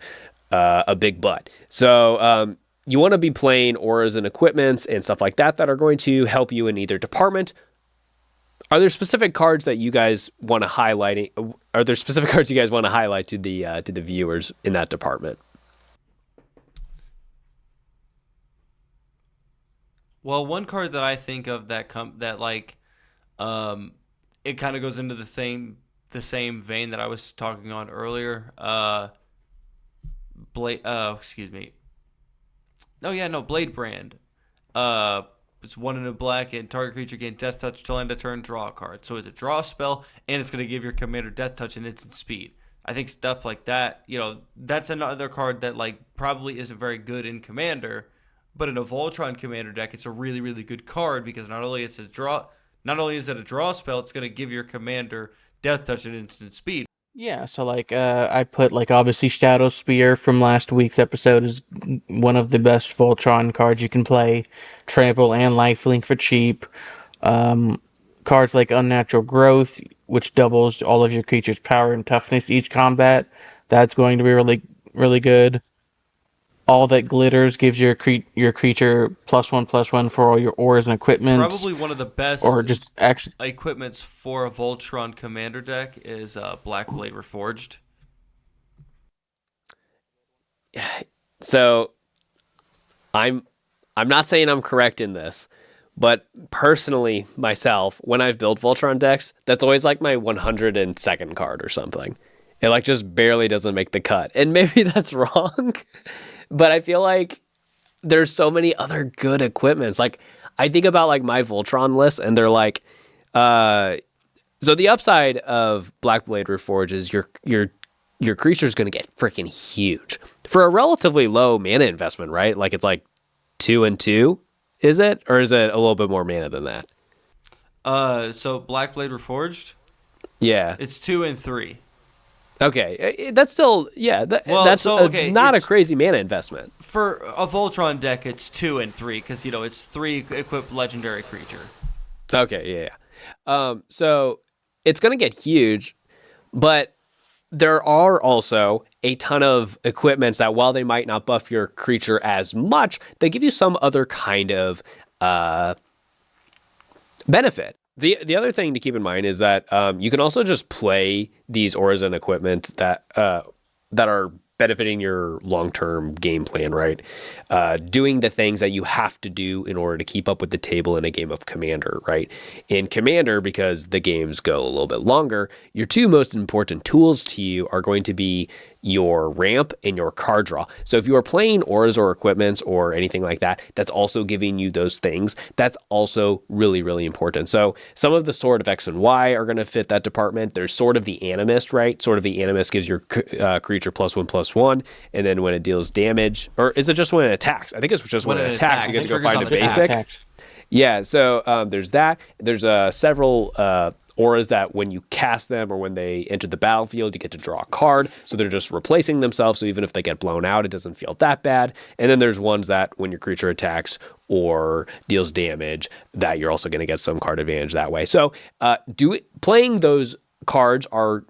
a big butt. So you want to be playing auras and equipments and stuff like that that are going to help you in either department. Are there specific cards that you guys want to highlight? Are there specific cards you guys want to highlight to the viewers in that department? Well, one card that I think of that it kind of goes into the same vein that I was talking on earlier. Blade. Excuse me. No, yeah, no, Blade Brand. It's 1 in a black, and target creature gain Death Touch till end of turn, draw a card. So it's a draw spell, and it's going to give your commander Death Touch and instant speed. I think stuff like that, that's another card that probably isn't very good in Commander, but in a Voltron Commander deck, it's a really, really good card because not only is it a draw spell, it's going to give your commander Death Touch and instant speed. Yeah, so I put obviously Shadow Spear from last week's episode is one of the best Voltron cards you can play. Trample and Lifelink for cheap. Cards like Unnatural Growth, which doubles all of your creatures' power and toughness each combat. That's going to be really, really good. All That Glitters gives your creature +1/+1 for all your auras and equipment. Probably one of the best equipments for a Voltron Commander deck is Black Blade Reforged. So, I'm not saying I'm correct in this, but personally, myself, when I've built Voltron decks, that's always my 102nd card or something. It just barely doesn't make the cut. And maybe that's wrong, but I feel like there's so many other good equipments. I think about my Voltron list, and they're so the upside of Black Blade Reforged is your creature's going to get freaking huge for a relatively low mana investment, right? It's 2 and 2, is it? Or is it a little bit more mana than that? So Black Blade Reforged? Yeah. It's 2 and 3. Okay, that's still, that's not a crazy mana investment. For a Voltron deck, it's 2 and 3, because, it's 3 equipped legendary creature. Okay, yeah. So it's going to get huge, but there are also a ton of equipments that, while they might not buff your creature as much, they give you some other kind of benefit. The other thing to keep in mind is that you can also just play these auras and equipment that are benefiting your long-term game plan, right? Doing the things that you have to do in order to keep up with the table in a game of Commander, right? In Commander, because the games go a little bit longer, your two most important tools to you are going to be your ramp and your card draw. So if you are playing auras or equipments or anything like that, that's also giving you those things. That's also really, really important. So some of the Sword of X and Y are going to fit that department. There's Sword of the Animist, right? Sword of the Animist gives your creature +1/+1, and then when it deals damage, or is it just when it attacks? I think it's just when it attacks. You get to go find a basics. Yeah, so there's that. There's several auras that when you cast them or when they enter the battlefield, you get to draw a card. So they're just replacing themselves. So even if they get blown out, it doesn't feel that bad. And then there's ones that when your creature attacks or deals damage, that you're also going to get some card advantage that way. So playing those cards are,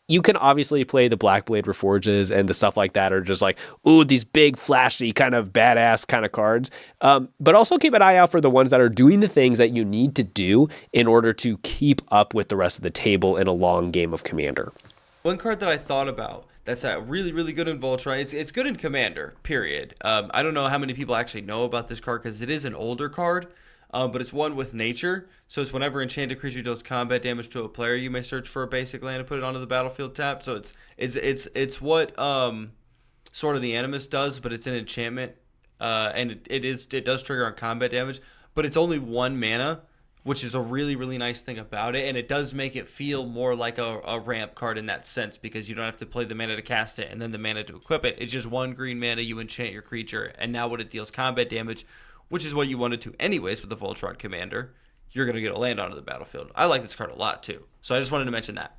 you can obviously play the Black Blade Reforges and the stuff like that are just ooh, these big, flashy, kind of badass kind of cards. But also keep an eye out for the ones that are doing the things that you need to do in order to keep up with the rest of the table in a long game of Commander. One card that I thought about that's really, really good in Voltron, it's good in Commander, period. I don't know how many people actually know about this card because it is an older card. But it's one with nature, so it's whenever enchanted creature deals combat damage to a player, you may search for a basic land and put it onto the battlefield tapped. So it's what Sword of the Animist does, but it's an enchantment, and it does trigger on combat damage, but it's only 1 mana, which is a really, really nice thing about it, and it does make it feel more like a ramp card in that sense because you don't have to play the mana to cast it and then the mana to equip it. It's just 1 green mana, you enchant your creature, and now when it deals combat damage, which is what you wanted to anyways with the Voltron Commander, you're going to get a land onto the battlefield. I like this card a lot, too. So I just wanted to mention that.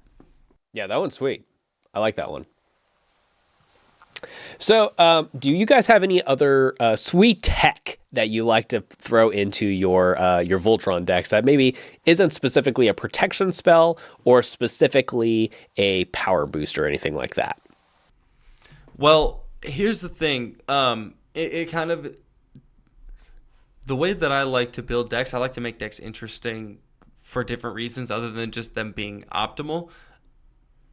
Yeah, that one's sweet. I like that one. So do you guys have any other sweet tech that you like to throw into your Voltron decks that maybe isn't specifically a protection spell or specifically a power boost or anything like that? Well, here's the thing. it kind of, the way that I like to build decks, I like to make decks interesting for different reasons other than just them being optimal.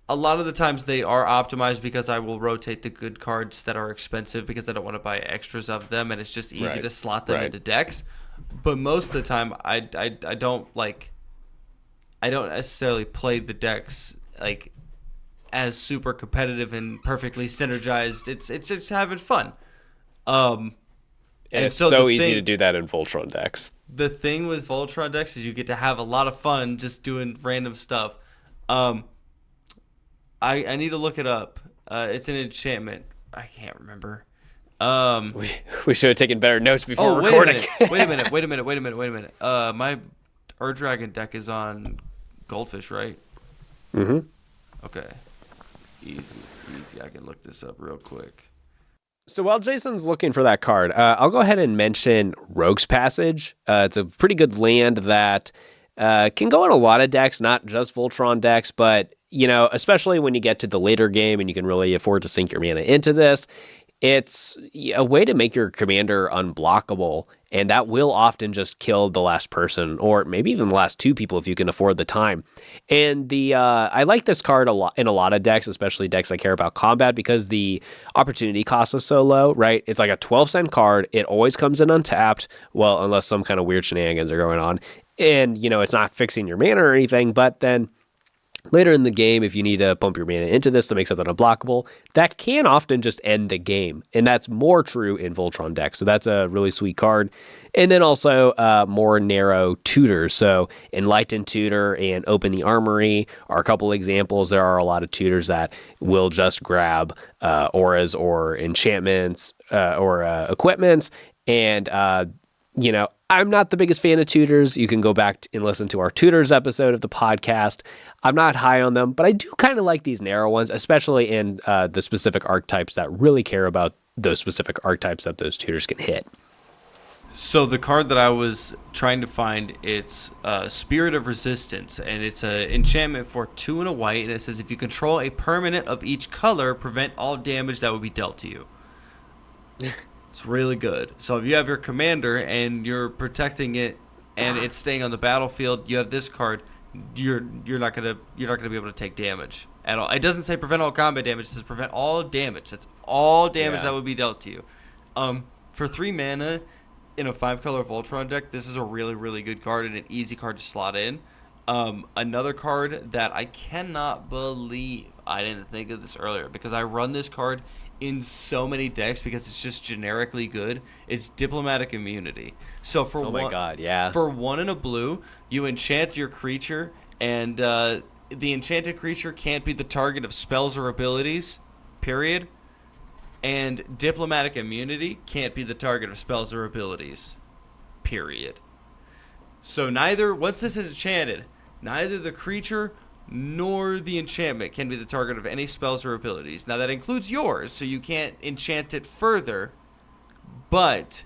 A lot of the times they are optimized because I will rotate the good cards that are expensive because I don't want to buy extras of them, and it's just easy Right. to slot them Right. into decks. But most of the time, I don't like, I don't necessarily play the decks like as super competitive and perfectly synergized. It's just having fun. Um, And it's so so the easy to thing, do that in Voltron decks. the thing with Voltron decks is you get to have a lot of fun just doing random stuff. Um, I need to look it up. It's an enchantment. I can't remember. We should have taken better notes before Oh, wait recording. a minute. Wait a minute. My Ur Dragon deck is on Goldfish, right? Mm-hmm. Okay. Easy. I can look this up real quick. So while Jason's looking for that card, I'll go ahead and mention Rogue's Passage. It's a pretty good land that can go in a lot of decks, not just Voltron decks, but especially when you get to the later game and you can really afford to sink your mana into this. It's a way to make your commander unblockable, and that will often just kill the last person, or maybe even the last two people if you can afford the time. And I like this card a lot in a lot of decks, especially decks that care about combat, because the opportunity cost is so low, right? It's like a 12-cent card. It always comes in untapped, well, unless some kind of weird shenanigans are going on. And, it's not fixing your mana or anything, but then later in the game, if you need to pump your mana into this to make something unblockable, that can often just end the game. And that's more true in Voltron decks. So that's a really sweet card. And then also more narrow tutors. So Enlightened Tutor and Open the Armory are a couple examples. There are a lot of tutors that will just grab auras or enchantments or equipments. And I'm not the biggest fan of tutors. You can go back and listen to our tutors episode of the podcast. I'm not high on them, but I do kind of like these narrow ones, especially in the specific archetypes that really care about those specific archetypes that those tutors can hit. So the card that I was trying to find, it's Spirit of Resistance, and it's an enchantment for 2 and a white, and it says if you control a permanent of each color, prevent all damage that would be dealt to you. It's really good. So if you have your commander and you're protecting it and it's staying on the battlefield, you have this card, you're not gonna be able to take damage at all. It doesn't say prevent all combat damage, it says prevent all damage. That's all damage that would be dealt to you. For 3 mana in a 5-color Voltron deck, this is a really, really good card and an easy card to slot in. Another card that I cannot believe I didn't think of this earlier, because I run this card in so many decks because it's just generically good. It's Diplomatic Immunity. So for Oh my god, yeah. for 1 and a blue, you enchant your creature, and the enchanted creature can't be the target of spells or abilities, period. And Diplomatic Immunity can't be the target of spells or abilities, period. So once this is enchanted, neither the creature nor the enchantment can be the target of any spells or abilities. Now that includes yours, so you can't enchant it further, but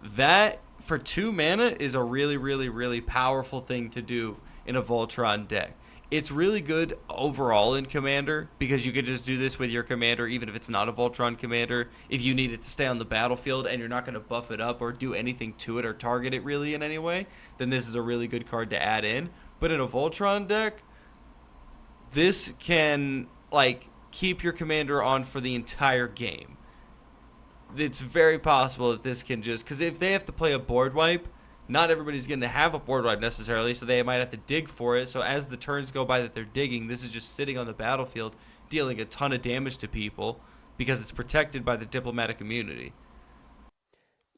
that for 2 mana is a really, really, really powerful thing to do in a Voltron deck. It's really good overall in Commander because you could just do this with your commander even if it's not a Voltron commander. If you need it to stay on the battlefield and you're not going to buff it up or do anything to it or target it really in any way, then this is a really good card to add in. But in a Voltron deck, this can keep your commander on for the entire game. It's very possible that this can just, because if they have to play a board wipe, not everybody's going to have a board wipe necessarily, so they might have to dig for it. So as the turns go by that they're digging, this is just sitting on the battlefield, dealing a ton of damage to people because it's protected by the Diplomatic Immunity.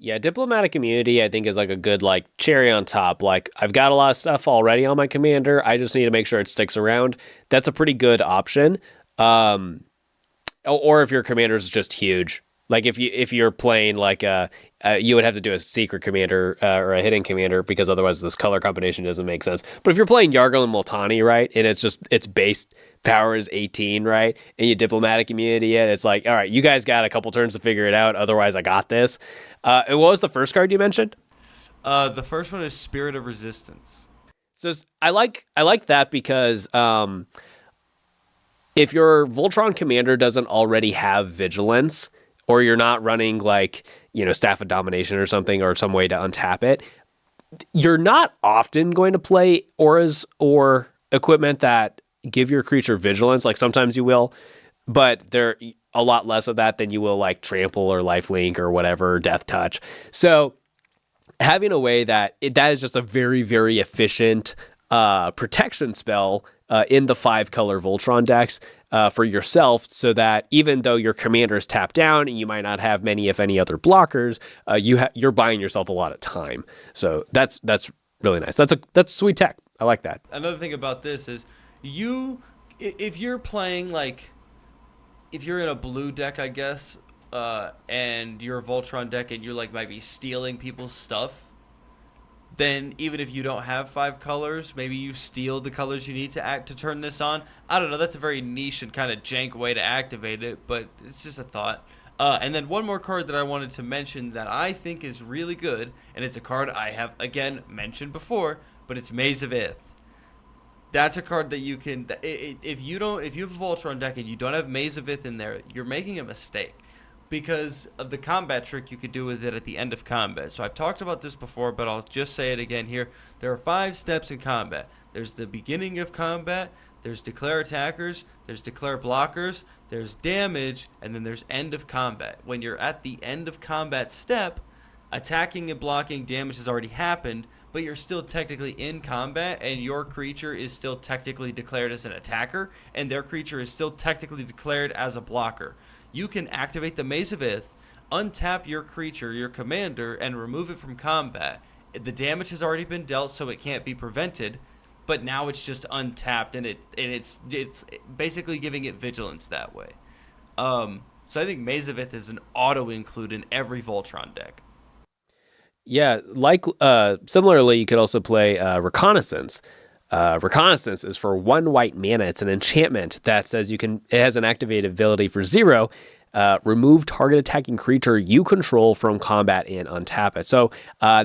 Yeah, Diplomatic Immunity, I think, is like a good cherry on top. I've got a lot of stuff already on my commander. I just need to make sure it sticks around. That's a pretty good option. Or if your commander is just huge. If you're playing you would have to do a secret commander or a hidden commander because otherwise this color combination doesn't make sense. But if you're playing Yargul and Multani, right, and its base power is 18, right, and you Diplomatic Immunity it, it's all right, you guys got a couple turns to figure it out. Otherwise, I got this. And what was the first card you mentioned? The first one is Spirit of Resistance. So I like that because if your Voltron commander doesn't already have Vigilance, or you're not running like, Staff of Domination or something, or some way to untap it, you're not often going to play auras or equipment that give your creature vigilance. Like sometimes you will, but they're a lot less of that than you will like trample or lifelink or whatever, death touch. So having a way that is just a very, very efficient protection spell in the 5-color Voltron decks for yourself, so that even though your commander is tapped down and you might not have many, if any, other blockers, you're buying yourself a lot of time. So that's really nice. That's sweet tech. I like that. Another thing about this is if you're playing if you're in a blue deck, I guess, and you're a Voltron deck and you're like might be stealing people's stuff, then even if you don't have 5 colors, maybe you steal the colors you need to turn this on. I don't know. That's a very niche and kind of jank way to activate it, but it's just a thought. And then one more card that I wanted to mention that I think is really good, and it's a card I have, again, mentioned before, but it's Maze of Ith. That's a card that you can... If you have a Voltron deck and you don't have Maze of Ith in there, you're making a mistake, because of the combat trick you could do with it at the end of combat. So I've talked about this before, but I'll just say it again here. There are 5 steps in combat. There's the beginning of combat, there's declare attackers, there's declare blockers, there's damage, and then there's end of combat. When you're at the end of combat step, attacking and blocking damage has already happened, but you're still technically in combat, and your creature is still technically declared as an attacker, and their creature is still technically declared as a blocker. You can activate the Maze of Ith, untap your creature, your commander, and remove it from combat. The damage has already been dealt, so it can't be prevented, but now it's just untapped, and it's basically giving it vigilance that way. So I think Maze of Ith is an auto-include in every Voltron deck. Yeah, similarly, you could also play Reconnaissance. Reconnaissance is for 1 white mana. It's an enchantment that says it has an activated ability for 0. Remove target attacking creature you control from combat and untap it. So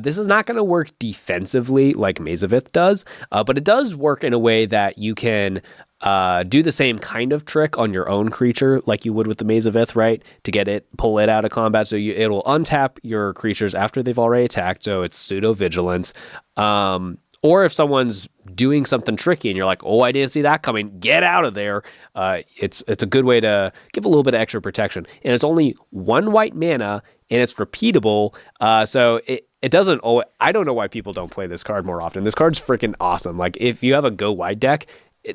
this is not going to work defensively like Maze of Ith does, but it does work in a way that you can do the same kind of trick on your own creature like you would with the Maze of Ith, right? To pull it out of combat. So it'll untap your creatures after they've already attacked. So it's pseudo vigilance. Or if someone's doing something tricky and you're like, oh, I didn't see that coming, get out of there. It's a good way to give a little bit of extra protection. And it's only 1 white mana, and it's repeatable. So it doesn't... I don't know why people don't play this card more often. This card's freaking awesome. Like, if you have a go wide deck,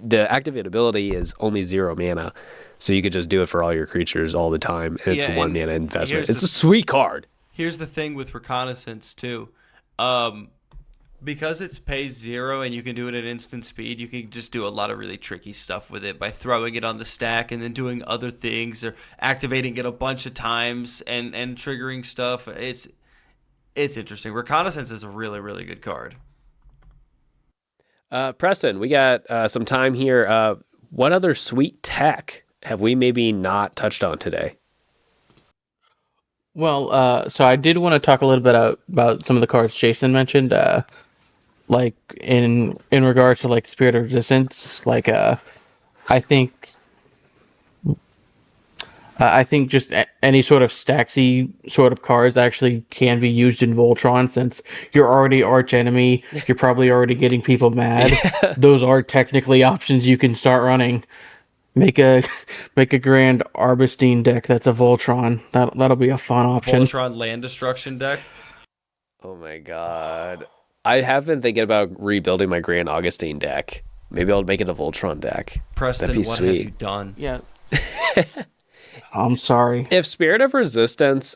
the activate ability is only 0 mana. So you could just do it for all your creatures all the time. And it's a 1 mana investment. It's a sweet card. Here's the thing with Reconnaissance, too. Because it's pays 0 and you can do it at instant speed, you can just do a lot of really tricky stuff with it by throwing it on the stack and then doing other things, or activating it a bunch of times and triggering stuff. It's interesting. Reconnaissance is a really, really good card. Preston, we got some time here. What other sweet tech have we maybe not touched on today? Well, so I did want to talk a little bit about some of the cards Jason mentioned. Like in regards to like Spirit of Resistance, like I think just any sort of stacksy sort of cards actually can be used in Voltron, since you're already arch enemy, you're probably already getting people mad. Yeah. Those are technically options you can start running. Make a grand Arbistine deck that's a Voltron. That'll be a fun option. Voltron land destruction deck. Oh my god. I have been thinking about rebuilding my Grand Augustine deck. Maybe I'll make it a Voltron deck. Preston, That'd be what sweet. have you done? Yeah. I'm sorry. If Spirit of Resistance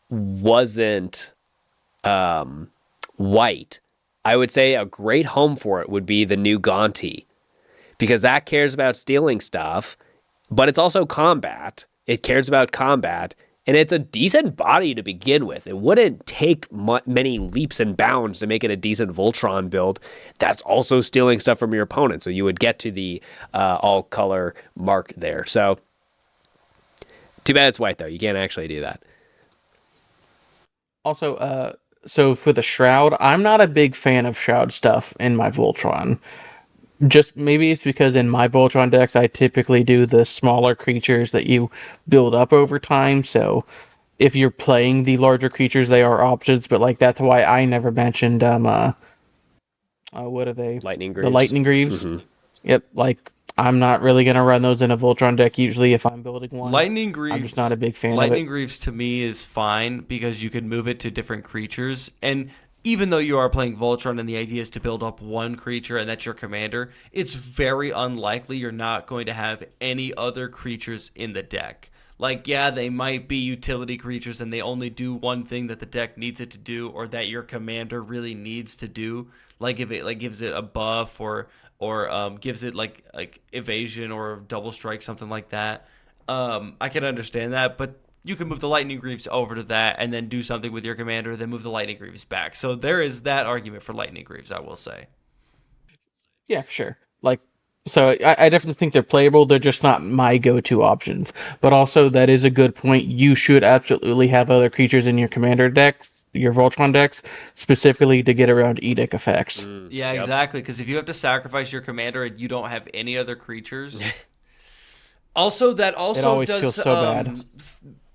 wasn't white, I would say a great home for it would be the new Gonti, because that cares about stealing stuff, but it's also combat. It cares about combat, and it's a decent body to begin with. It wouldn't take many leaps and bounds to make it a decent Voltron build that's also stealing stuff from your opponent. So you would get to the all-color mark there. So too bad it's white, though. You can't actually do that. Also, so for the Shroud, I'm not a big fan of Shroud stuff in my Voltron. Just maybe it's because in my Voltron decks, I typically do the smaller creatures that you build up over time. So if you're playing the larger creatures, they are options. But like that's why I never mentioned what are they? Lightning The Greaves. Lightning Greaves. Hmm. Yep. Like I'm not really gonna run those in a Voltron deck usually if I'm building one. Lightning I'm just not a Greaves, big fan of it. Lightning Greaves to me is fine because you can move it to different creatures. And even though you are playing Voltron and the idea is to build up one creature and that's your commander, it's very unlikely you're not going to have any other creatures in the deck. Like, yeah, they might be utility creatures and they only do one thing that the deck needs it to do or that your commander really needs to do. Like if it like gives it a buff or gives it like evasion or double strike, something like that. I can understand that, but you can move the Lightning Greaves over to that and then do something with your commander, then move the Lightning Greaves back. So there is that argument for Lightning Greaves, I will say. Yeah, sure. Like, so I definitely think they're playable. They're just not my go-to options. But also, that is a good point. You should absolutely have other creatures in your commander decks, your Voltron decks, specifically to get around edict effects. Yeah, Yep. exactly. Because if you have to sacrifice your commander and you don't have any other creatures, also that It also always feels does so bad.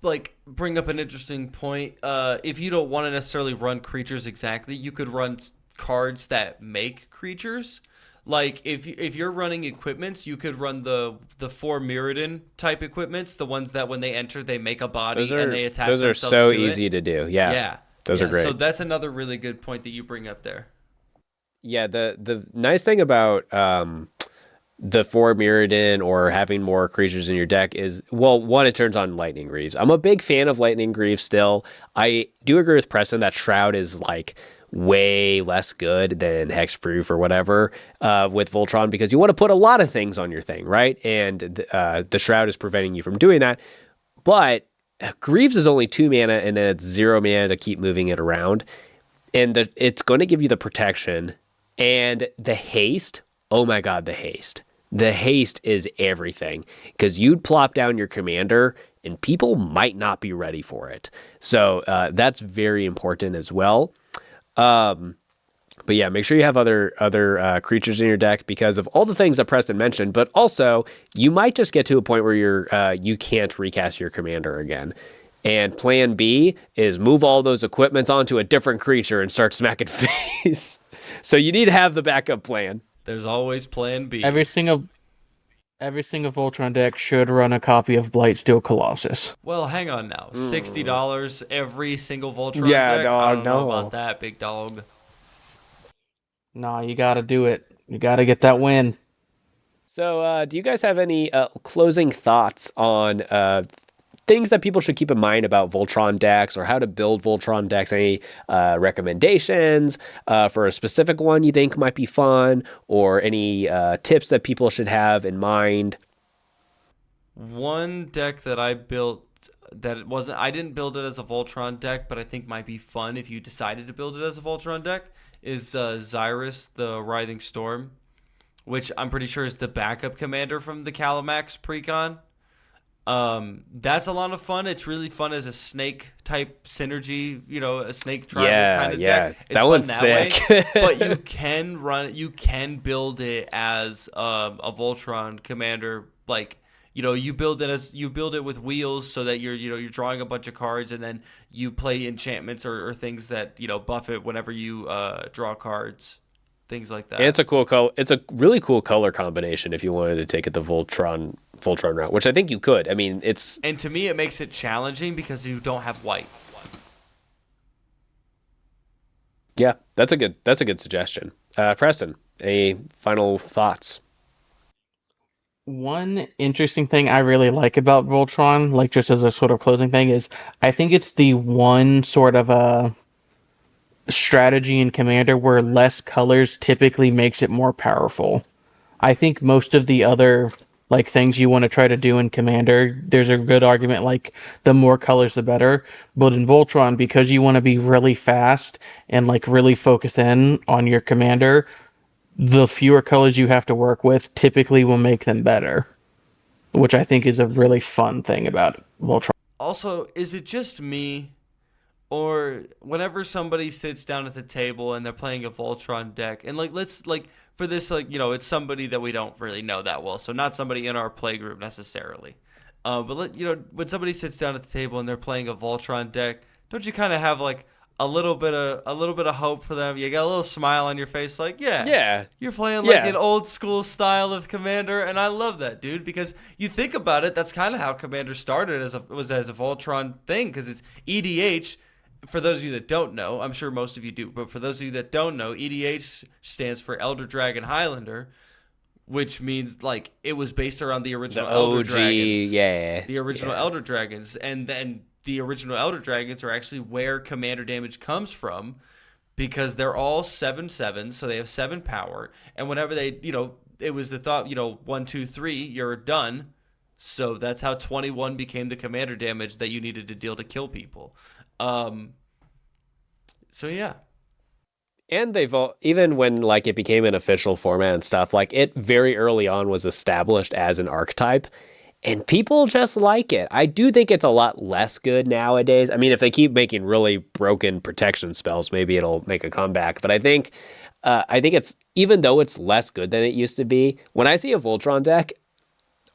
like bring up an interesting point. If you don't want to necessarily run creatures exactly, you could run cards that make creatures. Like if you're running equipments, you could run the four Mirrodin type equipments, the ones that when they enter they make a Those body and are they attach those are themselves so to it. easy to do. Yeah, Yeah. those are Yeah. So great. that's another really good point that you bring up there. Yeah, the nice thing about the four Mirrodin or having more creatures in your deck is, well, one, it turns on Lightning Greaves. I'm a big fan of Lightning Greaves still. I do agree with Preston that Shroud is like way less good than Hexproof or whatever with Voltron because you want to put a lot of things on your thing, right? And the Shroud is preventing you from doing that. But Greaves is only 2 mana and then it's 0 mana to keep moving it around. And it's going to give you the protection and the haste. Oh my God, the haste. The haste is everything because you'd plop down your commander and people might not be ready for it. So that's very important as well. But yeah, make sure you have other creatures in your deck because of all the things that Preston mentioned. But also, you might just get to a point where you can't recast your commander again. And plan B is move all those equipments onto a different creature and start smacking face. So you need to have the backup plan. There's always plan Every B. single every single Voltron deck should run a copy of Blightsteel Colossus. Well, hang on now. $60 every single Voltron Yeah, deck? I dog, don't know about no. that, big dog. Nah, you gotta do it. You gotta get that win. So, do you guys have any closing thoughts on things that people should keep in mind about Voltron decks or how to build Voltron decks? Any recommendations for a specific one you think might be fun, or any tips that people should have in mind? One deck that I built that it wasn't I didn't build it as a Voltron deck, but I think might be fun if you decided to build it as a Voltron deck is Xyrus, the Writhing Storm, which I'm pretty sure is the backup commander from the Calamax precon. That's a lot of fun. It's really fun as a snake type synergy, a snake tribal Yeah, kind of yeah, deck. It's that fun one's that sick. way. But you can build it as a Voltron commander. Like, you build it with wheels so that you're drawing a bunch of cards and then you play enchantments or things that, buff it whenever you draw cards, things like And that. it's a cool color. It's a really cool color combination if you wanted to take it the Voltron route, which I think you could. I mean, it's And to me, it makes it challenging because you don't have white. yeah, that's a good suggestion. Preston, any final thoughts? One interesting thing I really like about Voltron, like just as a sort of closing thing, is I think it's the one sort of strategy in Commander where less colors typically makes it more powerful. I think most of the other like things you want to try to do in Commander, there's a good argument like the more colors the better. But in Voltron, because you want to be really fast and like really focus in on your Commander, the fewer colors you have to work with typically will make them better, which I think is a really fun thing about Voltron. Also, is it just me, or whenever somebody sits down at the table and they're playing a Voltron deck, and like let's like for this, like, it's somebody that we don't really know that well, so not somebody in our play group necessarily. But when somebody sits down at the table and they're playing a Voltron deck, don't you kind of have like a little bit of hope for them? You got a little smile on your face, like, yeah, you're playing like an old school style of Commander, and I love that, dude. Because you think about it, that's kind of how Commander started as a Voltron thing, because it's EDH. For those of you that don't know, I'm sure most of you do, but for those of you that don't know, EDH stands for Elder Dragon Highlander, which means like it was based around the original Elder Dragons. The original Elder Dragons. And then the original Elder Dragons are actually where commander damage comes from, because they're all 7/7, so they have 7 power. And whenever they, it was the thought, 1, 2, 3, you're done. So that's how 21 became the commander damage that you needed to deal to kill people. So yeah. And they've even when like it became an official format and stuff, like it very early on was established as an archetype, and people just like it. I do think it's a lot less good nowadays. I mean, if they keep making really broken protection spells, maybe it'll make a comeback. But I think it's, even though it's less good than it used to be, when I see a Voltron deck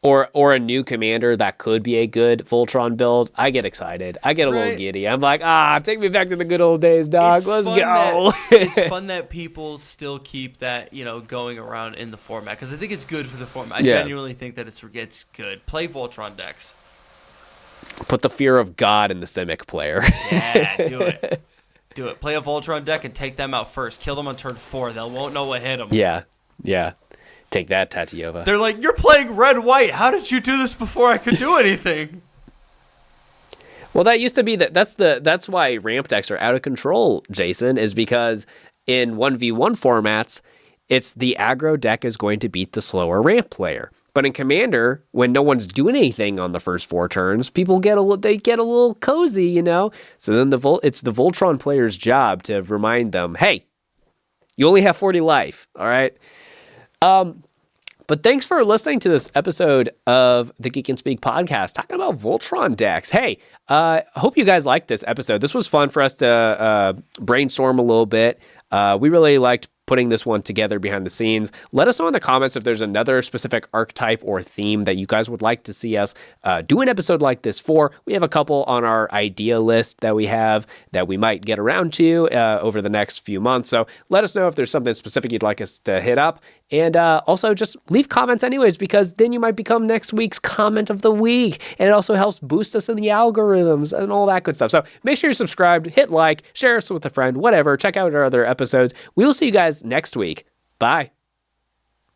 or a new commander that could be a good Voltron build, I get excited. I get a little giddy. I'm like, take me back to the good old days, dog. Let's go. It's fun that people still keep that, going around in the format, because I think it's good for the format. I genuinely think that it's good. Play Voltron decks. Put the fear of God in the Simic player. Yeah, do it. Do it. Play a Voltron deck and take them out first. Kill them on turn 4. They won't know what hit them. Yeah. Take that, Tatiova. They're like, you're playing red-white. How did you do this before I could do anything? Well, that used to be that's why ramp decks are out of control, Jason, is because in 1v1 formats, it's the aggro deck is going to beat the slower ramp player. But in Commander, when no one's doing anything on the first 4 turns, people get a little cozy, So then it's the Voltron player's job to remind them, hey, you only have 40 life, all right? But thanks for listening to this episode of the Geek and Speak podcast, talking about Voltron decks. Hey, I hope you guys liked this episode. This was fun for us to brainstorm a little bit. We really liked putting this one together behind the scenes. Let us know in the comments if there's another specific archetype or theme that you guys would like to see us do an episode like this for. We have a couple on our idea list that we have that we might get around to over the next few months. So let us know if there's something specific you'd like us to hit up. And also just leave comments anyways, because then you might become next week's comment of the week. And it also helps boost us in the algorithms and all that good stuff. So make sure you're subscribed, hit like, share us with a friend, whatever. Check out our other episodes. We will see you guys next week. Bye.